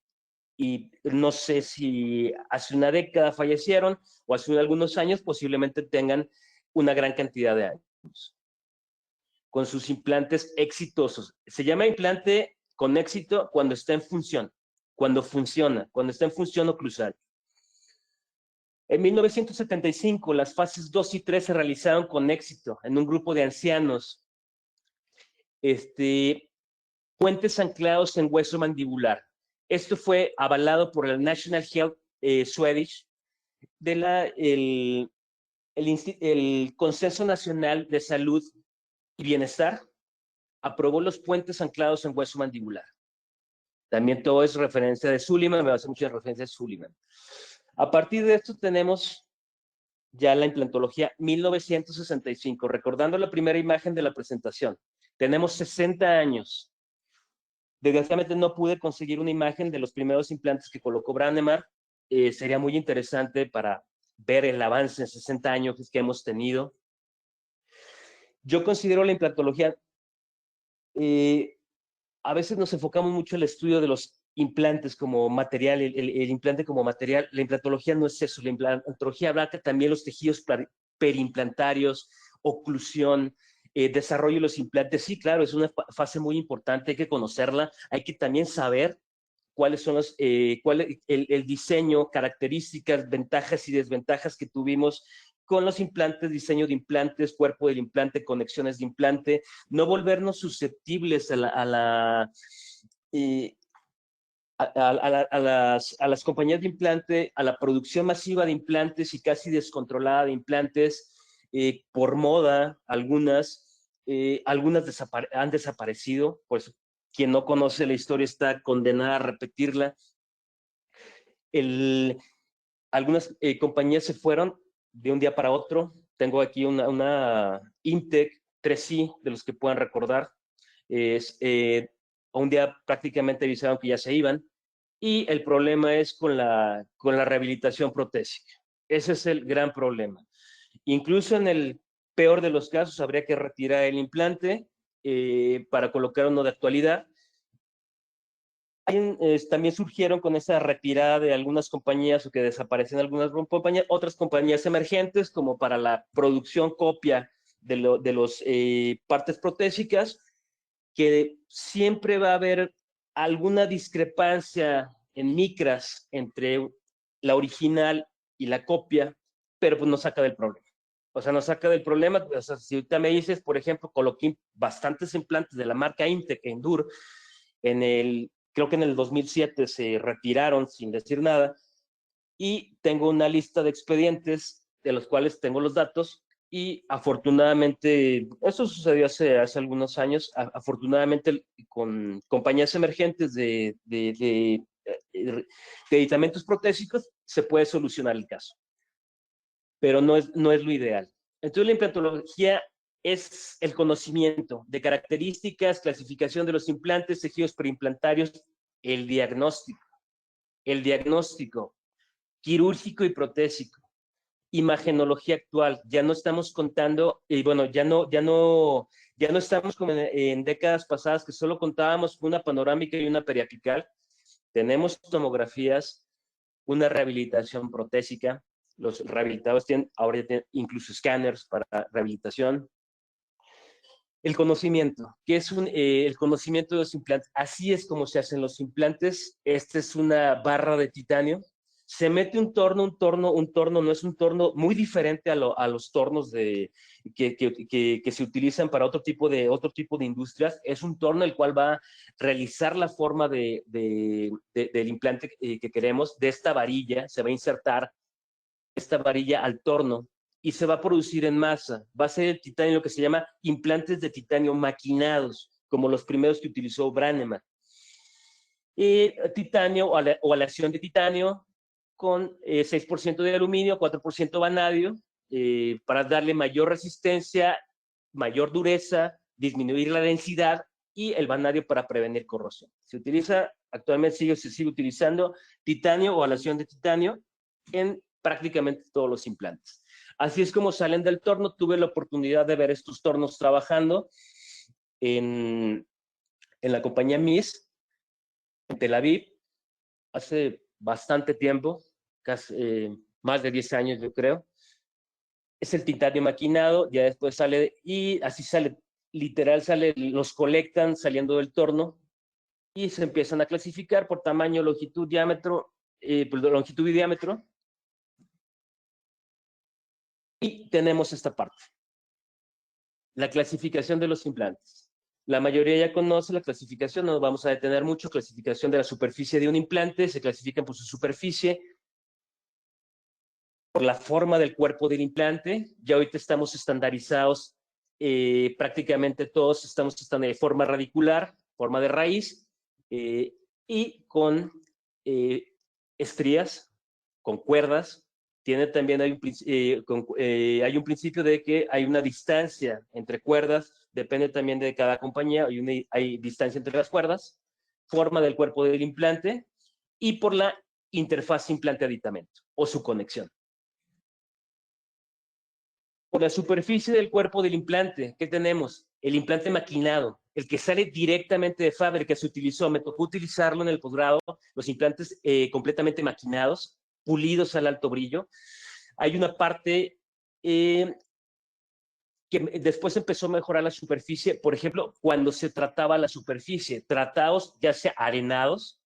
y no sé si hace una década fallecieron o hace algunos años, posiblemente tengan una gran cantidad de años con sus implantes exitosos. Se llama implante con éxito cuando está en función, cuando funciona, cuando está en función oclusal. En 1975, las fases 2 y 3 se realizaron con éxito en un grupo de ancianos. Puentes anclados en hueso mandibular. Esto fue avalado por el National Health Swedish, el Consenso Nacional de Salud y Bienestar, aprobó los puentes anclados en hueso mandibular. También todo es referencia de Suleiman, me va a hacer muchas referencias de Suleiman. A partir de esto tenemos ya la implantología 1965, recordando la primera imagen de la presentación. Tenemos 60 años. Desgraciadamente no pude conseguir una imagen de los primeros implantes que colocó Brånemark. Sería muy interesante para ver el avance en 60 años que hemos tenido. Yo considero la implantología, a veces nos enfocamos mucho en el estudio de los implantes como material, el implante como material. La implantología no es eso. La implantología abarca también los tejidos periimplantarios, oclusión, desarrollo de los implantes. Sí, claro, es una fase muy importante, hay que conocerla, hay que también saber cuáles son el diseño, características, ventajas y desventajas que tuvimos con los implantes, diseño de implantes, cuerpo del implante, conexiones de implante, no volvernos susceptibles a las compañías de implante, a la producción masiva de implantes y casi descontrolada de implantes, por moda, algunas han desaparecido, pues quien no conoce la historia está condenada a repetirla. Algunas compañías se fueron de un día para otro. Tengo aquí una Intec 3i, de los que puedan recordar. Un día prácticamente avisaron que ya se iban. Y el problema es con la rehabilitación protésica. Ese es el gran problema. Incluso en el peor de los casos, habría que retirar el implante para colocar uno de actualidad. También surgieron con esa retirada de algunas compañías o que desaparecen algunas compañías, otras compañías emergentes como para la producción copia de los partes protésicas, que siempre va a haber alguna discrepancia en micras entre la original y la copia, pero pues nos saca del problema. O sea, nos saca del problema. O sea, si ahorita me dices, por ejemplo, coloqué bastantes implantes de la marca Intec, Endur, creo que en el 2007 se retiraron sin decir nada, y tengo una lista de expedientes de los cuales tengo los datos, y afortunadamente, eso sucedió hace algunos años, afortunadamente con compañías emergentes de aditamentos protésicos se puede solucionar el caso, pero no es lo ideal. Entonces la implantología es el conocimiento de características, clasificación de los implantes, tejidos preimplantarios, el diagnóstico quirúrgico y protésico, imagenología actual. Ya no estamos contando, y bueno, ya no estamos como en décadas pasadas que solo contábamos con una panorámica y una periapical. Tenemos tomografías, una rehabilitación protésica. Los rehabilitados ahora tienen incluso escáneres para rehabilitación. El conocimiento, que es el conocimiento de los implantes. Así es como se hacen los implantes. Esta es una barra de titanio. Se mete un torno no es un torno muy diferente a los tornos que se utilizan para otro tipo de industrias. Es un torno el cual va a realizar la forma del implante que queremos. De esta varilla se va a insertar esta varilla al torno y se va a producir en masa. Va a ser el titanio, lo que se llama implantes de titanio maquinados, como los primeros que utilizó Brånemark. Titanio o aleación de titanio con 6% de aluminio, 4% vanadio, para darle mayor resistencia, mayor dureza, disminuir la densidad, y el vanadio para prevenir corrosión. Se utiliza, actualmente se sigue utilizando titanio o aleación de titanio en prácticamente todos los implantes. Así es como salen del torno. Tuve la oportunidad de ver estos tornos trabajando en la compañía MIS, en Tel Aviv, hace bastante tiempo, casi más de 10 años yo creo. Es el titanio maquinado, ya después sale, y así sale, literal sale, los colectan saliendo del torno y se empiezan a clasificar por tamaño, longitud, diámetro, por longitud y diámetro. Y tenemos esta parte, la clasificación de los implantes. La mayoría ya conoce la clasificación, no nos vamos a detener mucho. Clasificación de la superficie de un implante, se clasifican por su superficie, por la forma del cuerpo del implante. Ya ahorita estamos estandarizados, prácticamente todos estamos de forma radicular, forma de raíz, y con estrías, con cuerdas. Tiene también, hay un principio de que hay una distancia entre cuerdas, depende también de cada compañía, hay distancia entre las cuerdas, forma del cuerpo del implante y por la interfaz implante-aditamento o su conexión. Por la superficie del cuerpo del implante, ¿qué tenemos? El implante maquinado, el que sale directamente de fábrica, se utilizó, me tocó utilizarlo en el posgrado, los implantes completamente maquinados, pulidos al alto brillo. Hay una parte que después empezó a mejorar la superficie, por ejemplo, cuando se trataba la superficie, tratados ya sea arenados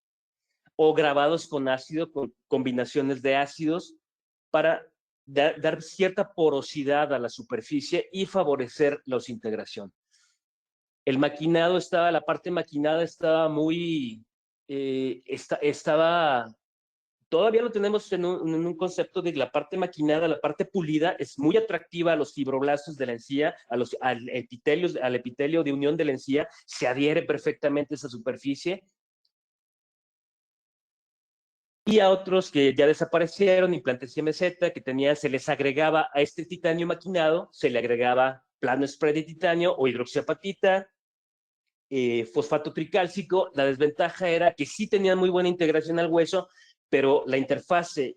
o grabados con ácido, con combinaciones de ácidos, para dar cierta porosidad a la superficie y favorecer la osintegración. El maquinado estaba, la parte maquinada estaba muy, estaba, todavía lo tenemos en un concepto de la parte maquinada, la parte pulida, es muy atractiva a los fibroblastos de la encía, al epitelio de unión de la encía, se adhiere perfectamente a esa superficie. Y a otros que ya desaparecieron, implantes CMZ, que tenían, se les agregaba a este titanio maquinado, se le agregaba plano spray de titanio o hidroxiapatita, fosfato tricálcico. La desventaja era que sí tenían muy buena integración al hueso, pero la interfase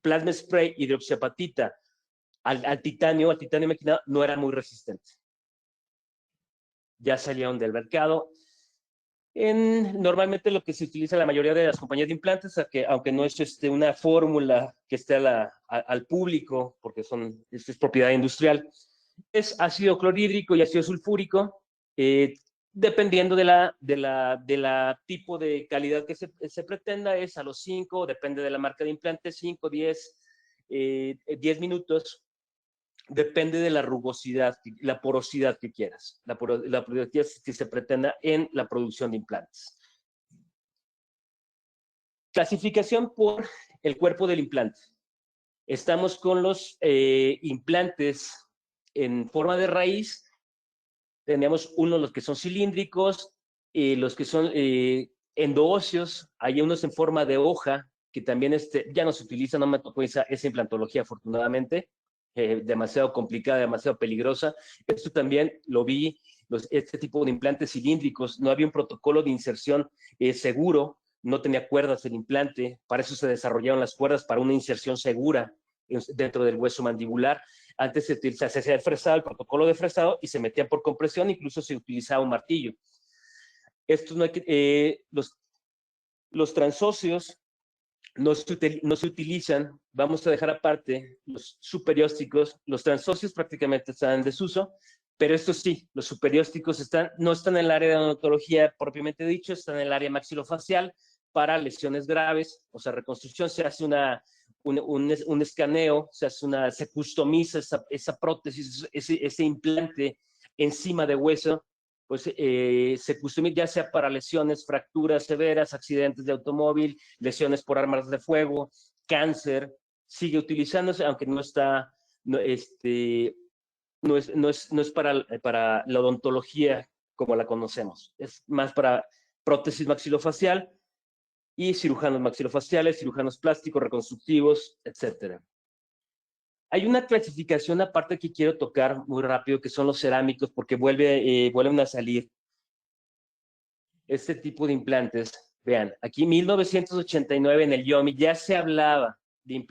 plasma spray hidroxiapatita al titanio maquinado, no era muy resistente. Ya salieron del mercado. Normalmente lo que se utiliza en la mayoría de las compañías de implantes, aunque no es una fórmula que esté al público, porque es propiedad industrial, es ácido clorhídrico y ácido sulfúrico, dependiendo de la tipo de calidad que se pretenda, es a los 5, depende de la marca de implante, 5, 10, 10 minutos. Depende de la rugosidad, la porosidad que quieras, la porosidad que se pretenda en la producción de implantes. Clasificación por el cuerpo del implante. Estamos con los implantes en forma de raíz. Tenemos los que son cilíndricos, los que son endoóseos. Hay unos en forma de hoja, que también ya no se utiliza, no me tocó esa implantología afortunadamente. Demasiado complicada, demasiado peligrosa. Esto también lo vi, este tipo de implantes cilíndricos, no había un protocolo de inserción seguro, no tenía cuerdas el implante, para eso se desarrollaron las cuerdas, para una inserción segura dentro del hueso mandibular. Antes se hacía el fresado, el protocolo de fresado, y se metía por compresión, incluso se utilizaba un martillo. Estos los transóseos no se utilizan, vamos a dejar aparte los superiósticos. Los transóseos prácticamente están en desuso, pero estos sí, los superiósticos no están en el área de odontología propiamente dicho, están en el área maxilofacial para lesiones graves, o sea, reconstrucción. Se hace un escaneo, se customiza esa prótesis, ese implante encima de hueso, pues se customiza ya sea para lesiones, fracturas severas, accidentes de automóvil, lesiones por armas de fuego, cáncer. Sigue utilizándose, aunque no está, no es para la odontología como la conocemos, es más para prótesis maxilofacial y cirujanos maxilofaciales, cirujanos plásticos, reconstructivos, etcétera. Hay una clasificación aparte que quiero tocar muy rápido, que son los cerámicos, porque vuelven a salir este tipo de implantes. Vean, aquí 1989 en el IOMI ya se hablaba de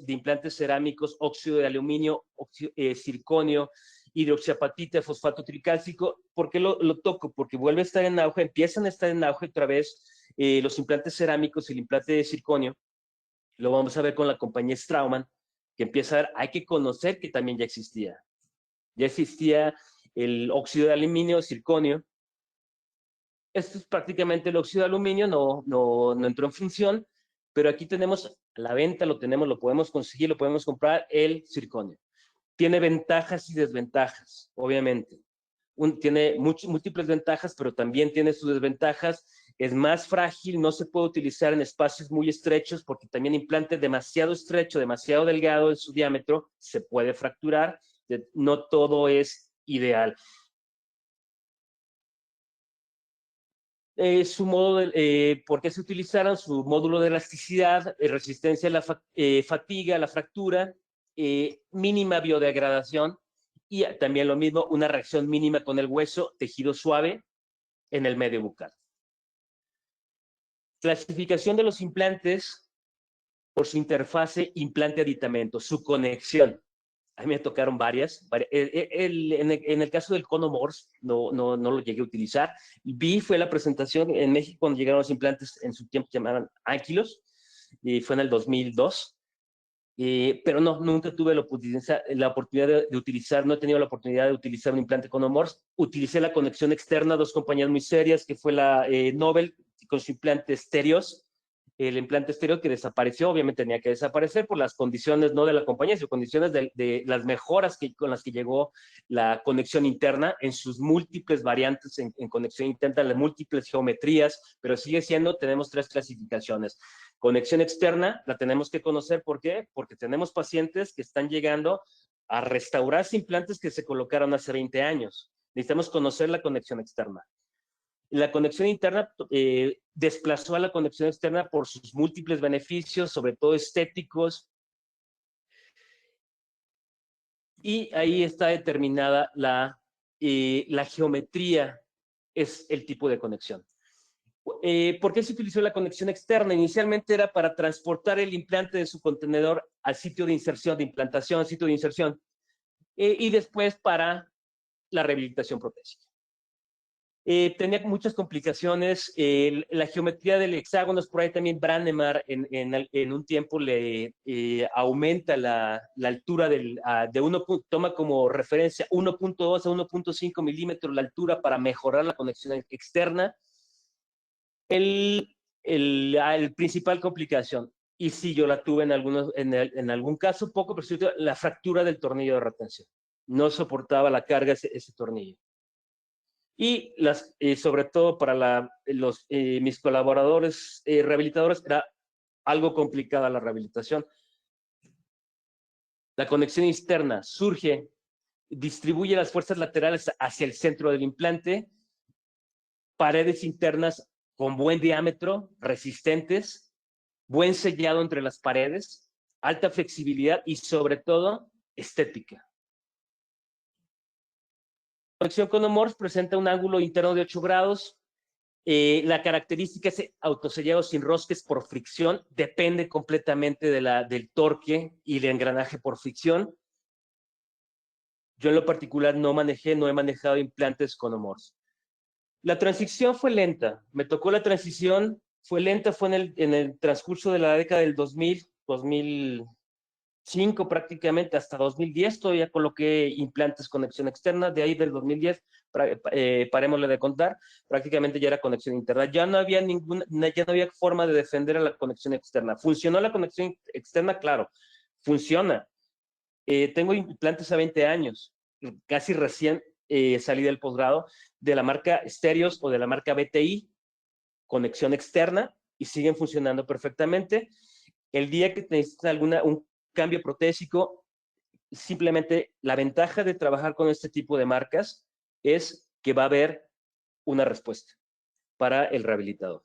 implantes cerámicos, óxido de aluminio, circonio, hidroxiapatita, fosfato tricálcico. ¿Por qué lo toco? Porque vuelve a estar en auge, empiezan a estar en auge otra vez los implantes cerámicos y el implante de circonio. Lo vamos a ver con la compañía Straumann, que empieza a ver, hay que conocer que también ya existía. Ya existía el óxido de aluminio, circonio. Esto es prácticamente el óxido de aluminio, no entró en función, pero aquí tenemos a la venta, lo podemos conseguir, lo podemos comprar, el circonio. Tiene ventajas y desventajas, obviamente. Tiene múltiples ventajas, pero también tiene sus desventajas. Es más frágil, no se puede utilizar en espacios muy estrechos porque también implante demasiado estrecho, demasiado delgado en su diámetro, se puede fracturar. No todo es ideal. Su modo ¿por qué se utilizaron? Su módulo de elasticidad, resistencia a la fatiga, a la fractura, mínima biodegradación y también lo mismo, una reacción mínima con el hueso, tejido suave en el medio bucal. Clasificación de los implantes por su interfase implante-aditamento, su conexión. A mí me tocaron varias. En el caso del cono Morse, no lo llegué a utilizar. Fue la presentación en México cuando llegaron los implantes, en su tiempo se llamaban Ankylos, y fue en el 2002. Pero no, nunca tuve la oportunidad de utilizar, no he tenido la oportunidad de utilizar un implante cono Morse. Utilicé la conexión externa, dos compañías muy serias, que fue la Nobel, con su implante estéreos, el implante estéreo que desapareció, obviamente tenía que desaparecer por las condiciones, no de la compañía, sino condiciones de las mejoras con las que llegó la conexión interna en sus múltiples variantes en conexión interna, las múltiples geometrías, pero sigue siendo, tenemos 3 clasificaciones. Conexión externa, la tenemos que conocer, ¿por qué? Porque tenemos pacientes que están llegando a restaurarse implantes que se colocaron hace 20 años. Necesitamos conocer la conexión externa. La conexión interna desplazó a la conexión externa por sus múltiples beneficios, sobre todo estéticos, y ahí está determinada la geometría, es el tipo de conexión. ¿Por qué se utilizó la conexión externa? Inicialmente era para transportar el implante de su contenedor al sitio de inserción, de implantación, sitio de inserción, y después para la rehabilitación protésica. Tenía muchas complicaciones, la geometría del hexágono, por ahí también Brannemar en un tiempo le aumenta la altura toma como referencia 1.2 a 1.5 milímetros la altura para mejorar la conexión externa. El principal complicación, y sí, yo la tuve en algún caso, poco, pero la fractura del tornillo de retención. No soportaba la carga ese tornillo. Y sobre todo para mis colaboradores rehabilitadores era algo complicada la rehabilitación. La conexión externa distribuye las fuerzas laterales hacia el centro del implante, paredes internas con buen diámetro, resistentes, buen sellado entre las paredes, alta flexibilidad y sobre todo estética. La conexión con Morse presenta un ángulo interno de 8 grados. La característica es autosellado sin rosques por fricción, depende completamente del torque y del engranaje por fricción. Yo en lo particular no he manejado implantes con Morse. La transición fue lenta, me tocó la transición, fue lenta, fue en el transcurso de la década del 2005 prácticamente, hasta 2010 todavía coloqué implantes conexión externa, de ahí del 2010, parémosle de contar, prácticamente ya era conexión interna, ya no había forma de defender a la conexión externa. ¿Funcionó la conexión externa? Claro, funciona. Tengo implantes a 20 años, casi recién salí del posgrado, de la marca Stereos o de la marca BTI, conexión externa, y siguen funcionando perfectamente. El día que necesitan un cambio protésico, simplemente la ventaja de trabajar con este tipo de marcas es que va a haber una respuesta para el rehabilitador.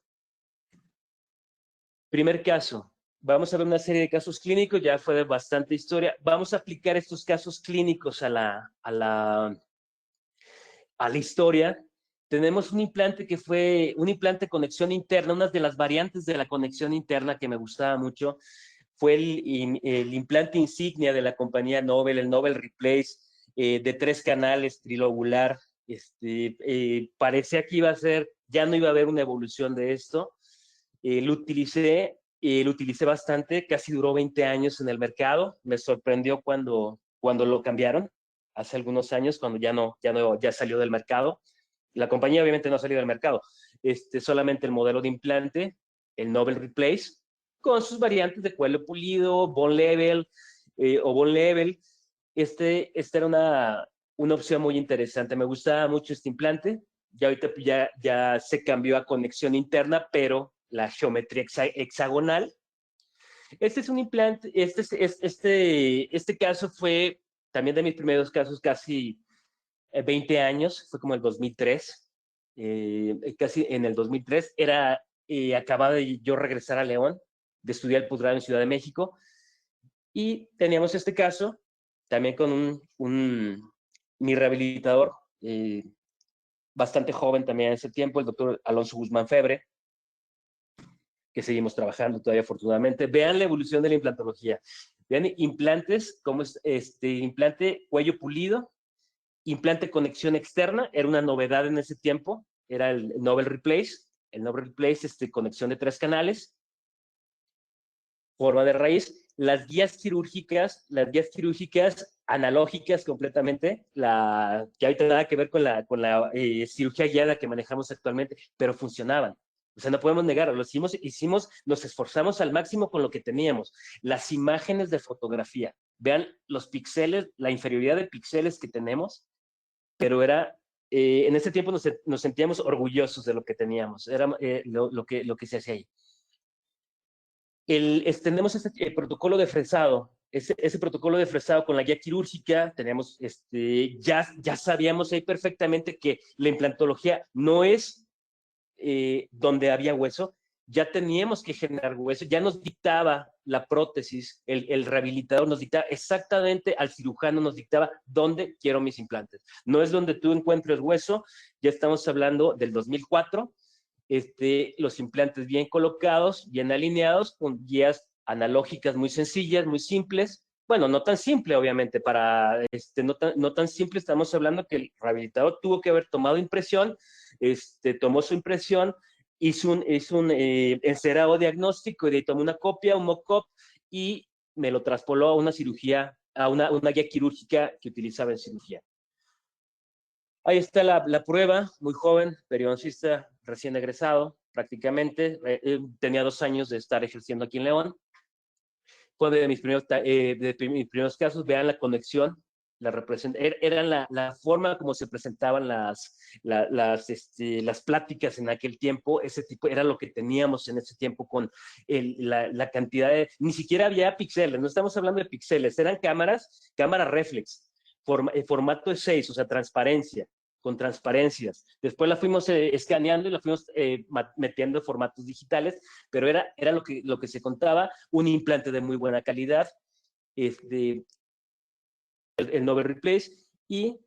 Primer caso, vamos a ver una serie de casos clínicos, ya fue de bastante historia. Vamos a aplicar estos casos clínicos a la historia. Tenemos un implante que fue un implante de conexión interna, una de las variantes de la conexión interna que me gustaba mucho. fue el implante insignia de la compañía Nobel, el Nobel Replace, de 3 canales, trilobular. Parecía que iba a ser, ya no iba a haber una evolución de esto. Lo utilicé bastante, casi duró 20 años en el mercado. Me sorprendió cuando lo cambiaron, hace algunos años, cuando ya salió del mercado. La compañía obviamente no salió del mercado, solamente el modelo de implante, el Nobel Replace, con sus variantes de cuello pulido, bone level o bone level. Esta era una opción muy interesante. Me gustaba mucho este implante. Ya ahorita ya se cambió a conexión interna, pero la geometría hexagonal. Este es un implante, este caso fue también de mis primeros casos, casi 20 años, fue como el 2003, casi en el 2003, acababa de yo regresar a León, de estudiar el posgrado en Ciudad de México, y teníamos este caso, también con mi rehabilitador, bastante joven también en ese tiempo, el doctor Alonso Guzmán Febre, que seguimos trabajando todavía afortunadamente. Vean la evolución de la implantología. Vean implantes, como implante cuello pulido, implante conexión externa, era una novedad en ese tiempo, era el Nobel Replace, conexión de 3 canales, forma de raíz, las guías quirúrgicas analógicas completamente, que ahorita nada que ver con la cirugía guiada que manejamos actualmente, pero funcionaban. O sea, no podemos negarlo, nos esforzamos al máximo con lo que teníamos. Las imágenes de fotografía, vean los píxeles, la inferioridad de píxeles que tenemos, pero en ese tiempo nos sentíamos orgullosos de lo que teníamos, era lo que se hacía ahí. Tenemos protocolo de fresado, ese protocolo de fresado con la guía quirúrgica, tenemos, ya sabíamos ahí perfectamente que la implantología no es donde había hueso, ya teníamos que generar hueso, ya nos dictaba la prótesis, el rehabilitador nos dictaba exactamente, al cirujano nos dictaba dónde quiero mis implantes. No es donde tú encuentres hueso, ya estamos hablando del 2004, los implantes bien colocados, bien alineados, con guías analógicas muy sencillas, muy simples. Bueno, no tan simple, obviamente, no tan simple, estamos hablando que el rehabilitador tuvo que haber tomado impresión, tomó su impresión, hizo un encerado diagnóstico, y de ahí tomó una copia, un mock-up, y me lo traspoló a una cirugía, a una guía quirúrgica que utilizaba en cirugía. Ahí está la prueba, muy joven, periodoncista recién egresado, prácticamente. Tenía 2 años de estar ejerciendo aquí en León. Fue de mis primeros casos. Vean la conexión, era la forma como se presentaban las pláticas en aquel tiempo. Ese tipo era lo que teníamos en ese tiempo con la cantidad de... Ni siquiera había píxeles, no estamos hablando de píxeles, eran cámaras reflex, formato de 6, o sea, transparencia, con transparencias. Después la fuimos escaneando y la fuimos metiendo en formatos digitales, pero era lo que se contaba, un implante de muy buena calidad, el Nobel Replace. Y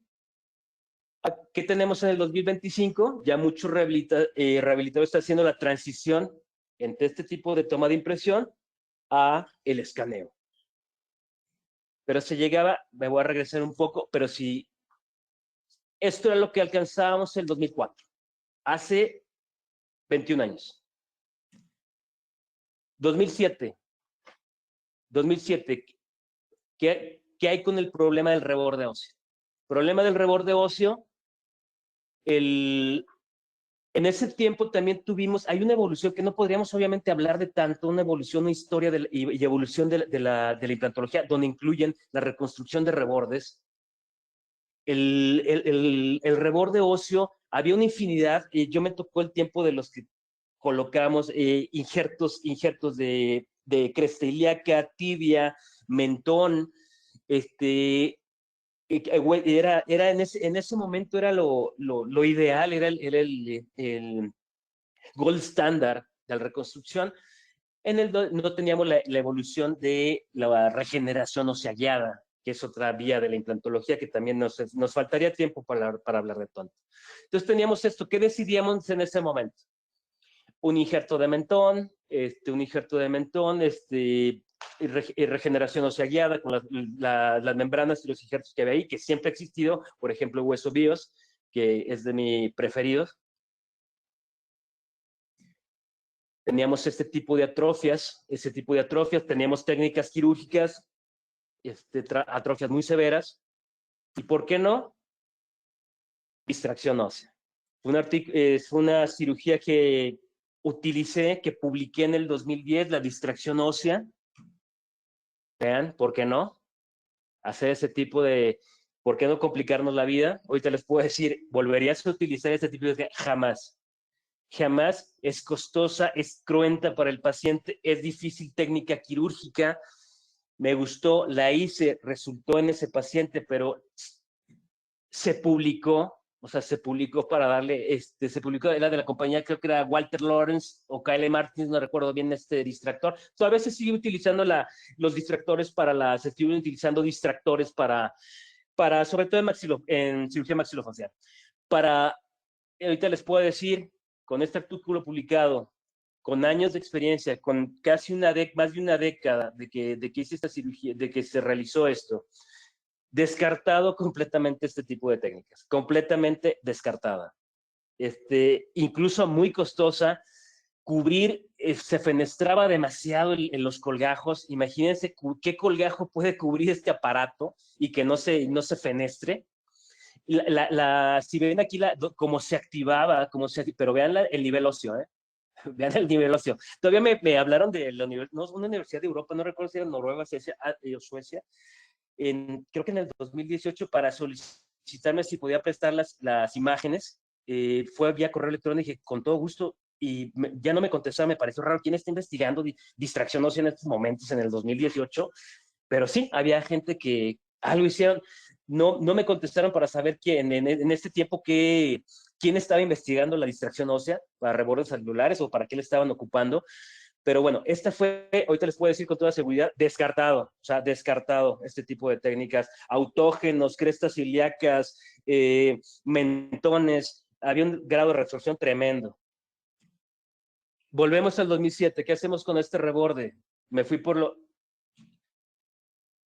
¿qué tenemos en el 2025? Ya muchos rehabilitadores están haciendo la transición entre este tipo de toma de impresión a el escaneo. Pero se llegaba, me voy a regresar un poco, pero si esto era lo que alcanzábamos en el 2004, hace 21 años. 2007, ¿qué hay con el problema del reborde óseo? Problema del reborde óseo, en ese tiempo también hay una evolución que no podríamos obviamente hablar de tanto, una evolución, una historia y evolución de la implantología, donde incluyen la reconstrucción de rebordes. El reborde óseo, había una infinidad, yo me tocó el tiempo de los que colocamos injertos de cresta ilíaca, tibia, mentón, era en ese momento era lo ideal, era el gold standard de la reconstrucción. No teníamos la evolución de la regeneración ósea guiada, que es otra vía de la implantología que también nos faltaría tiempo para hablar de tonto. Entonces teníamos esto. ¿Qué decidíamos en ese momento? Un injerto de mentón, y regeneración ósea guiada con las membranas y los injertos que había ahí, que siempre ha existido, por ejemplo, Hueso Bios, que es de mis preferidos. Teníamos ese tipo de atrofias, teníamos técnicas quirúrgicas, atrofias muy severas, y ¿por qué no? Distracción ósea. Es una cirugía que utilicé, que publiqué en el 2010, la distracción ósea. Vean, ¿por qué no? Hacer ese tipo de, ¿por qué no complicarnos la vida? Ahorita les puedo decir, ¿volverías a utilizar este tipo de? Jamás. Jamás. Es costosa, es cruenta para el paciente, es difícil técnica quirúrgica. Me gustó, la hice, resultó en ese paciente, pero se publicó, o sea, se publicó para darle, se publicó, era de la compañía, creo que era Walter Lawrence o Kyle Martins, no recuerdo bien este distractor. Todavía se sigue utilizando los distractores se siguen utilizando distractores para sobre todo en cirugía maxilofacial. Ahorita les puedo decir, con este artículo publicado, con años de experiencia, con casi más de una década de que hice esta cirugía, de que se realizó esto, descartado completamente este tipo de técnicas, completamente descartada. Incluso muy costosa, se fenestraba demasiado en los colgajos. Imagínense qué colgajo puede cubrir este aparato y que no se fenestre. Si ven aquí cómo se activaba, pero vean el nivel óseo, ¿eh? Vean el nivel óseo. Todavía me hablaron de una universidad de Europa, no recuerdo si era Noruega o Suecia, creo que en el 2018, para solicitarme si podía prestar las imágenes. Fue vía correo electrónico y dije, con todo gusto, y ya no me contestaba, me pareció raro. ¿Quién está investigando distracción ósea en estos momentos, en el 2018? Pero sí, había gente que algo hicieron. No me contestaron para saber quién en este tiempo quién estaba investigando la distracción ósea para rebordes celulares o para qué le estaban ocupando. Pero bueno, ahorita les puedo decir con toda seguridad, descartado, o sea, descartado este tipo de técnicas, autógenos, crestas ilíacas, mentones, había un grado de resorción tremendo. Volvemos al 2007, ¿qué hacemos con este reborde? Me fui por lo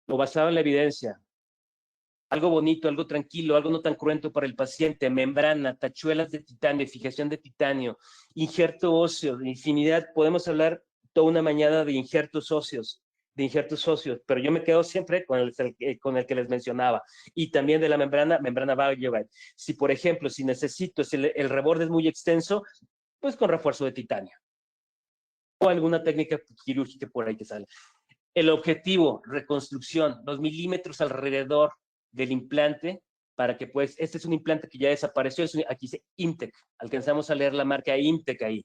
basado en la evidencia. Algo bonito, algo tranquilo, algo no tan cruento para el paciente, membrana, tachuelas de titanio, fijación de titanio, injerto óseo, de infinidad. Podemos hablar toda una mañana de injertos óseos, pero yo me quedo siempre con el que les mencionaba, y también de la membrana BioBite. Si, por ejemplo, si necesito, si el reborde es muy extenso, pues con refuerzo de titanio o alguna técnica quirúrgica por ahí que sale. El objetivo, reconstrucción, 2 milímetros alrededor del implante, para que pues, este es un implante que ya desapareció, aquí dice Imtec, alcanzamos a leer la marca Imtec ahí.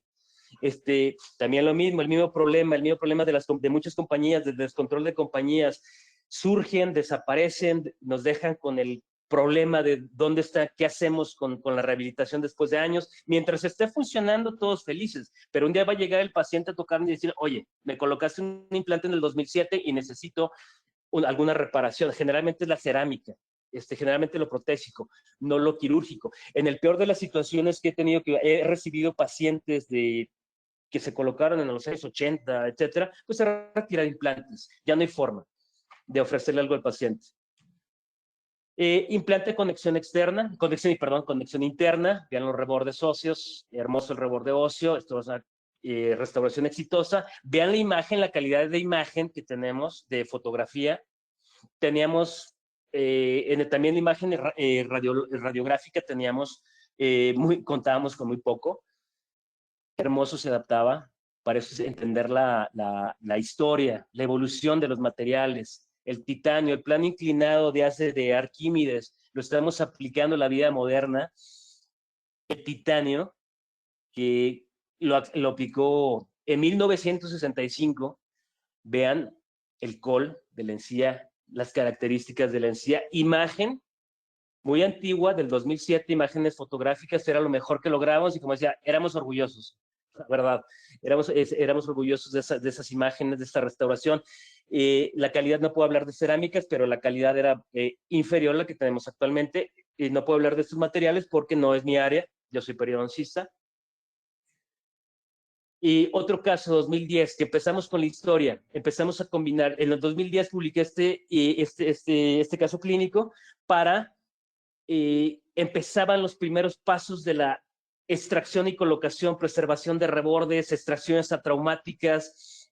También lo mismo, el mismo problema de muchas compañías, del descontrol de compañías, surgen, desaparecen, nos dejan con el problema de dónde está, qué hacemos con la rehabilitación después de años. Mientras esté funcionando, todos felices, pero un día va a llegar el paciente a tocarme y decir, oye, me colocaste un implante en el 2007 y necesito alguna reparación. Generalmente es la cerámica, generalmente lo protésico, no lo quirúrgico. En el peor de las situaciones que he recibido pacientes que se colocaron en los años 80, etcétera, pues se retiran implantes. Ya no hay forma de ofrecerle algo al paciente. Implante de conexión externa, conexión interna, vean los rebordes óseos, hermoso el reborde óseo, esto es una restauración exitosa. Vean la imagen, la calidad de imagen que tenemos de fotografía. Teníamos también la imagen radiográfica, contábamos con muy poco. Hermoso, se adaptaba, para eso es entender la historia, la evolución de los materiales, el titanio, el plano inclinado de Arquímedes, lo estamos aplicando en la vida moderna. El titanio, que lo aplicó en 1965, vean el col de la encía, las características de la encía, imagen muy antigua del 2007, imágenes fotográficas, era lo mejor que logramos y como decía, éramos orgullosos, la verdad, éramos orgullosos de esas imágenes, de esta restauración. La calidad, no puedo hablar de cerámicas, pero la calidad era inferior a la que tenemos actualmente. No puedo hablar de estos materiales porque no es mi área, yo soy periodoncista. Y otro caso, 2010, que empezamos con la historia, empezamos a combinar, en el 2010 publiqué este caso clínico para, empezaban los primeros pasos de la extracción y colocación, preservación de rebordes, extracciones atraumáticas,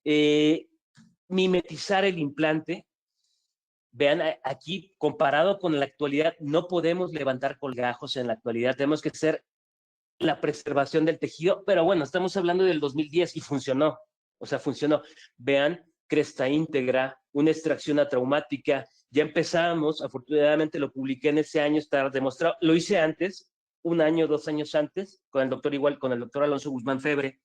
mimetizar el implante. Vean, aquí, comparado con la actualidad, no podemos levantar colgajos en la actualidad, tenemos que hacer la preservación del tejido, pero bueno, estamos hablando del 2010 y funcionó, o sea, funcionó. Vean, cresta íntegra, una extracción atraumática, ya empezamos, afortunadamente lo publiqué en ese año, está demostrado, lo hice antes, 1 año, 2 años antes, con el doctor igual, con el doctor Alonso Guzmán Febre,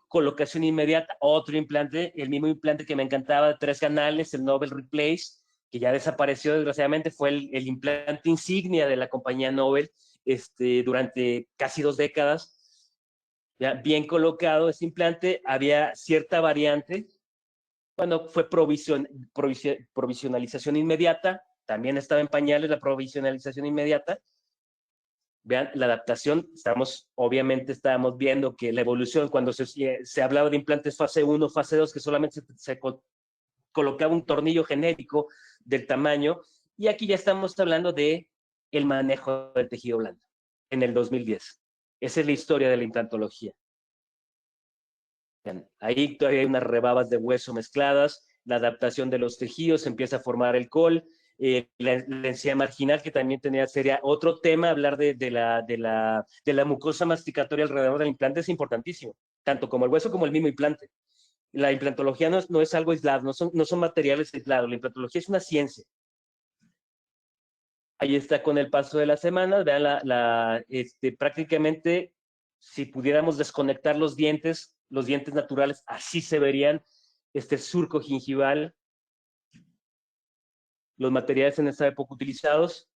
colocación inmediata, otro implante, el mismo implante que me encantaba, de 3 canales, el Nobel Replace, que ya desapareció desgraciadamente, fue el implante insignia de la compañía Nobel durante casi 2 décadas. Ya, bien colocado ese implante, había cierta variante, cuando fue provisionalización inmediata, también estaba en pañales la provisionalización inmediata. Vean, la adaptación, obviamente estábamos viendo que la evolución, cuando se hablaba de implantes fase 1, fase 2, que solamente se colocaba un tornillo genérico del tamaño, y aquí ya estamos hablando de el manejo del tejido blando en el 2010. Esa es la historia de la implantología. Vean, ahí todavía hay unas rebabas de hueso mezcladas, la adaptación de los tejidos, empieza a formar el col, la encía marginal, que también sería otro tema, hablar de la mucosa masticatoria alrededor del implante, es importantísimo, tanto como el hueso como el mismo implante. La implantología no es algo aislado, no son materiales aislados, la implantología es una ciencia. Ahí está con el paso de las semanas, vean prácticamente, si pudiéramos desconectar los dientes naturales, así se verían, surco gingival, los materiales en esa época utilizados,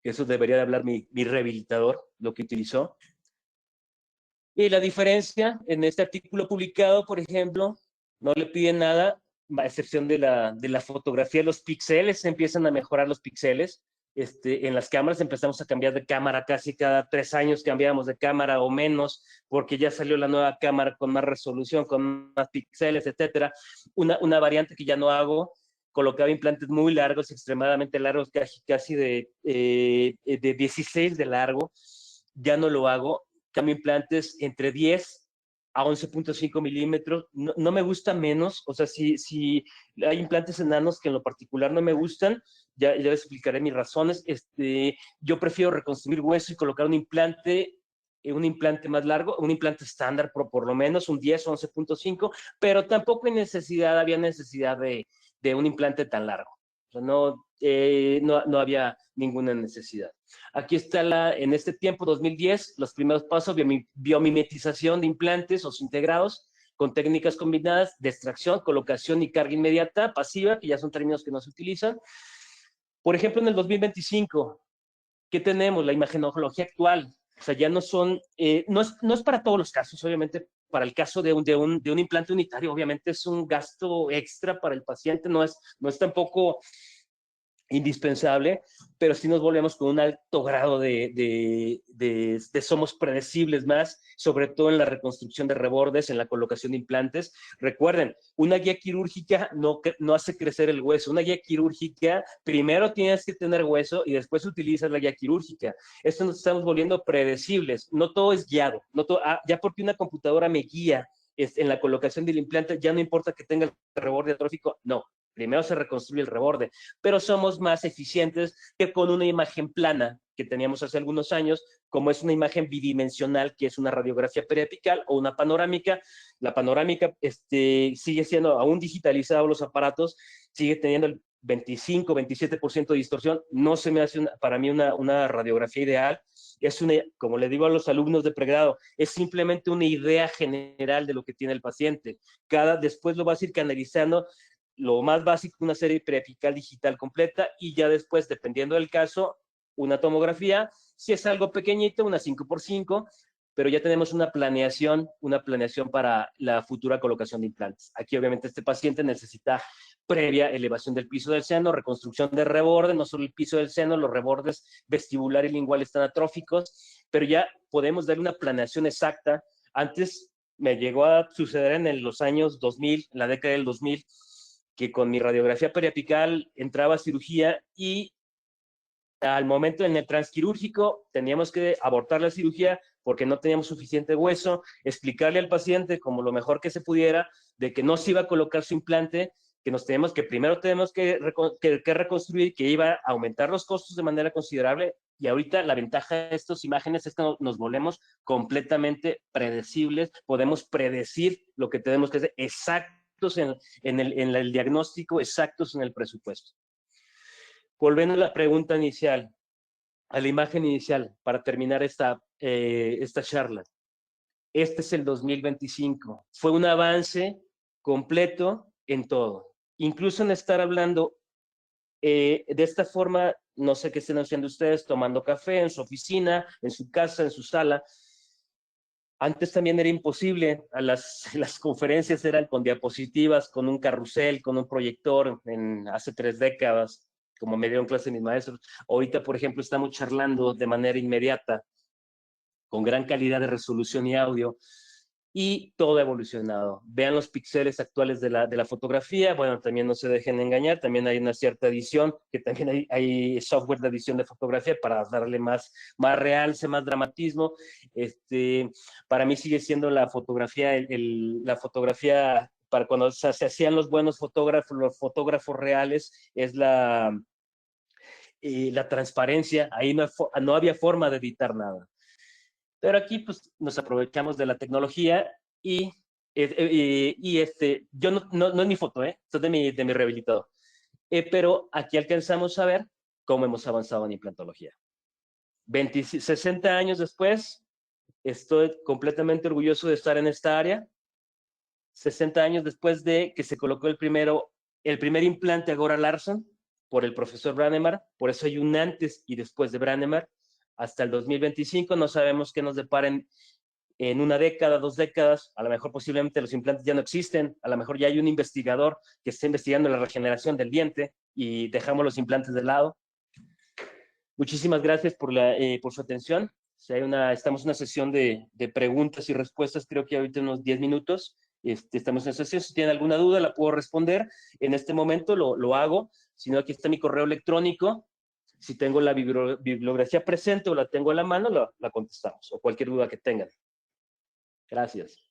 eso debería de hablar mi rehabilitador, lo que utilizó. Y la diferencia, en este artículo publicado, por ejemplo, no le piden nada, a excepción de la fotografía, los píxeles, empiezan a mejorar los píxeles. En las cámaras empezamos a cambiar de cámara, casi cada 3 años cambiamos de cámara o menos, porque ya salió la nueva cámara con más resolución, con más píxeles, etcétera. Una variante que ya no hago, colocaba implantes muy largos, extremadamente largos, casi de 16 de largo, ya no lo hago, cambio implantes entre 10 a 11.5 milímetros, no me gusta menos, o sea, si hay implantes enanos que en lo particular no me gustan, ya les explicaré mis razones. Yo prefiero reconstruir hueso y colocar un implante más largo, un implante estándar por lo menos, un 10 o 11.5, pero tampoco había necesidad de un implante tan largo. O sea, no había ninguna necesidad. Aquí está en este tiempo, 2010, los primeros pasos, biomimetización de implantes o integrados con técnicas combinadas de extracción, colocación y carga inmediata, pasiva, que ya son términos que no se utilizan. Por ejemplo, en el 2025, ¿qué tenemos? La imagenología actual. O sea, ya no son, no es para todos los casos, obviamente, para el caso de un implante unitario, obviamente es un gasto extra para el paciente, no es tampoco indispensable, pero sí nos volvemos con un alto grado de somos predecibles más, sobre todo en la reconstrucción de rebordes, en la colocación de implantes. Recuerden, una guía quirúrgica no hace crecer el hueso. Una guía quirúrgica, primero tienes que tener hueso y después utilizas la guía quirúrgica. Esto nos estamos volviendo predecibles. No todo es guiado. Ya porque una computadora me guía en la colocación del implante, ya no importa que tenga el reborde atrófico, no. Primero se reconstruye el reborde, pero somos más eficientes que con una imagen plana que teníamos hace algunos años, como es una imagen bidimensional, que es una radiografía periapical o una panorámica. La panorámica sigue siendo aún digitalizado los aparatos, sigue teniendo el 25, 27% de distorsión. No se me hace para mí una radiografía ideal. Como le digo a los alumnos de pregrado, es simplemente una idea general de lo que tiene el paciente. Después lo vas a ir canalizando, lo más básico, una serie preapical digital completa, y ya después, dependiendo del caso, una tomografía. Si es algo pequeñito, una 5x5, pero ya tenemos una planeación para la futura colocación de implantes. Aquí obviamente este paciente necesita previa elevación del piso del seno, reconstrucción de reborde, no solo el piso del seno, los rebordes vestibular y lingual están atróficos, pero ya podemos dar una planeación exacta. Antes me llegó a suceder en los años 2000, en la década del 2000, que con mi radiografía periapical entraba a cirugía y al momento en el transquirúrgico teníamos que abortar la cirugía porque no teníamos suficiente hueso, explicarle al paciente como lo mejor que se pudiera de que no se iba a colocar su implante, que primero tenemos que reconstruir, que iba a aumentar los costos de manera considerable, y ahorita la ventaja de estas imágenes es que nos volvemos completamente predecibles, podemos predecir lo que tenemos que hacer, exactos en el diagnóstico, exactos en el presupuesto. Volviendo a la pregunta inicial, a la imagen inicial, para terminar esta charla. Este es el 2025. Fue un avance completo en todo. Incluso en estar hablando de esta forma, no sé qué estén haciendo ustedes, tomando café en su oficina, en su casa, en su sala. Antes también era imposible, las conferencias eran con diapositivas, con un carrusel, con un proyector, hace 3 décadas, como me dieron clase mis maestros. Ahorita, por ejemplo, estamos charlando de manera inmediata, con gran calidad de resolución y audio, y todo ha evolucionado. Vean los píxeles actuales de la fotografía. Bueno, también no se dejen engañar, también hay una cierta edición, que también hay software de edición de fotografía para darle más realce, más dramatismo. Para mí sigue siendo la fotografía, la fotografía para cuando se hacían los buenos fotógrafos, los fotógrafos reales, es la transparencia. Ahí no había forma de editar nada. Pero aquí pues nos aprovechamos de la tecnología y yo no es mi foto, esto es de mi rehabilitador. Pero aquí alcanzamos a ver cómo hemos avanzado en implantología. 60 años después, estoy completamente orgulloso de estar en esta área. 60 años después de que se colocó el primer implante Agora Larson por el profesor Brånemark, por eso hay un antes y después de Brånemark. Hasta el 2025 no sabemos qué nos deparen en una década, 2 décadas. A lo mejor posiblemente los implantes ya no existen, a lo mejor ya hay un investigador que está investigando la regeneración del diente y dejamos los implantes de lado. Muchísimas gracias por su atención. Estamos en una sesión de preguntas y respuestas, creo que ahorita unos 10 minutos. Estamos en sesión. Si tienen alguna duda, la puedo responder. En este momento lo hago. Si no, aquí está mi correo electrónico. Si tengo la bibliografía presente o la tengo a la mano, la contestamos. O cualquier duda que tengan. Gracias.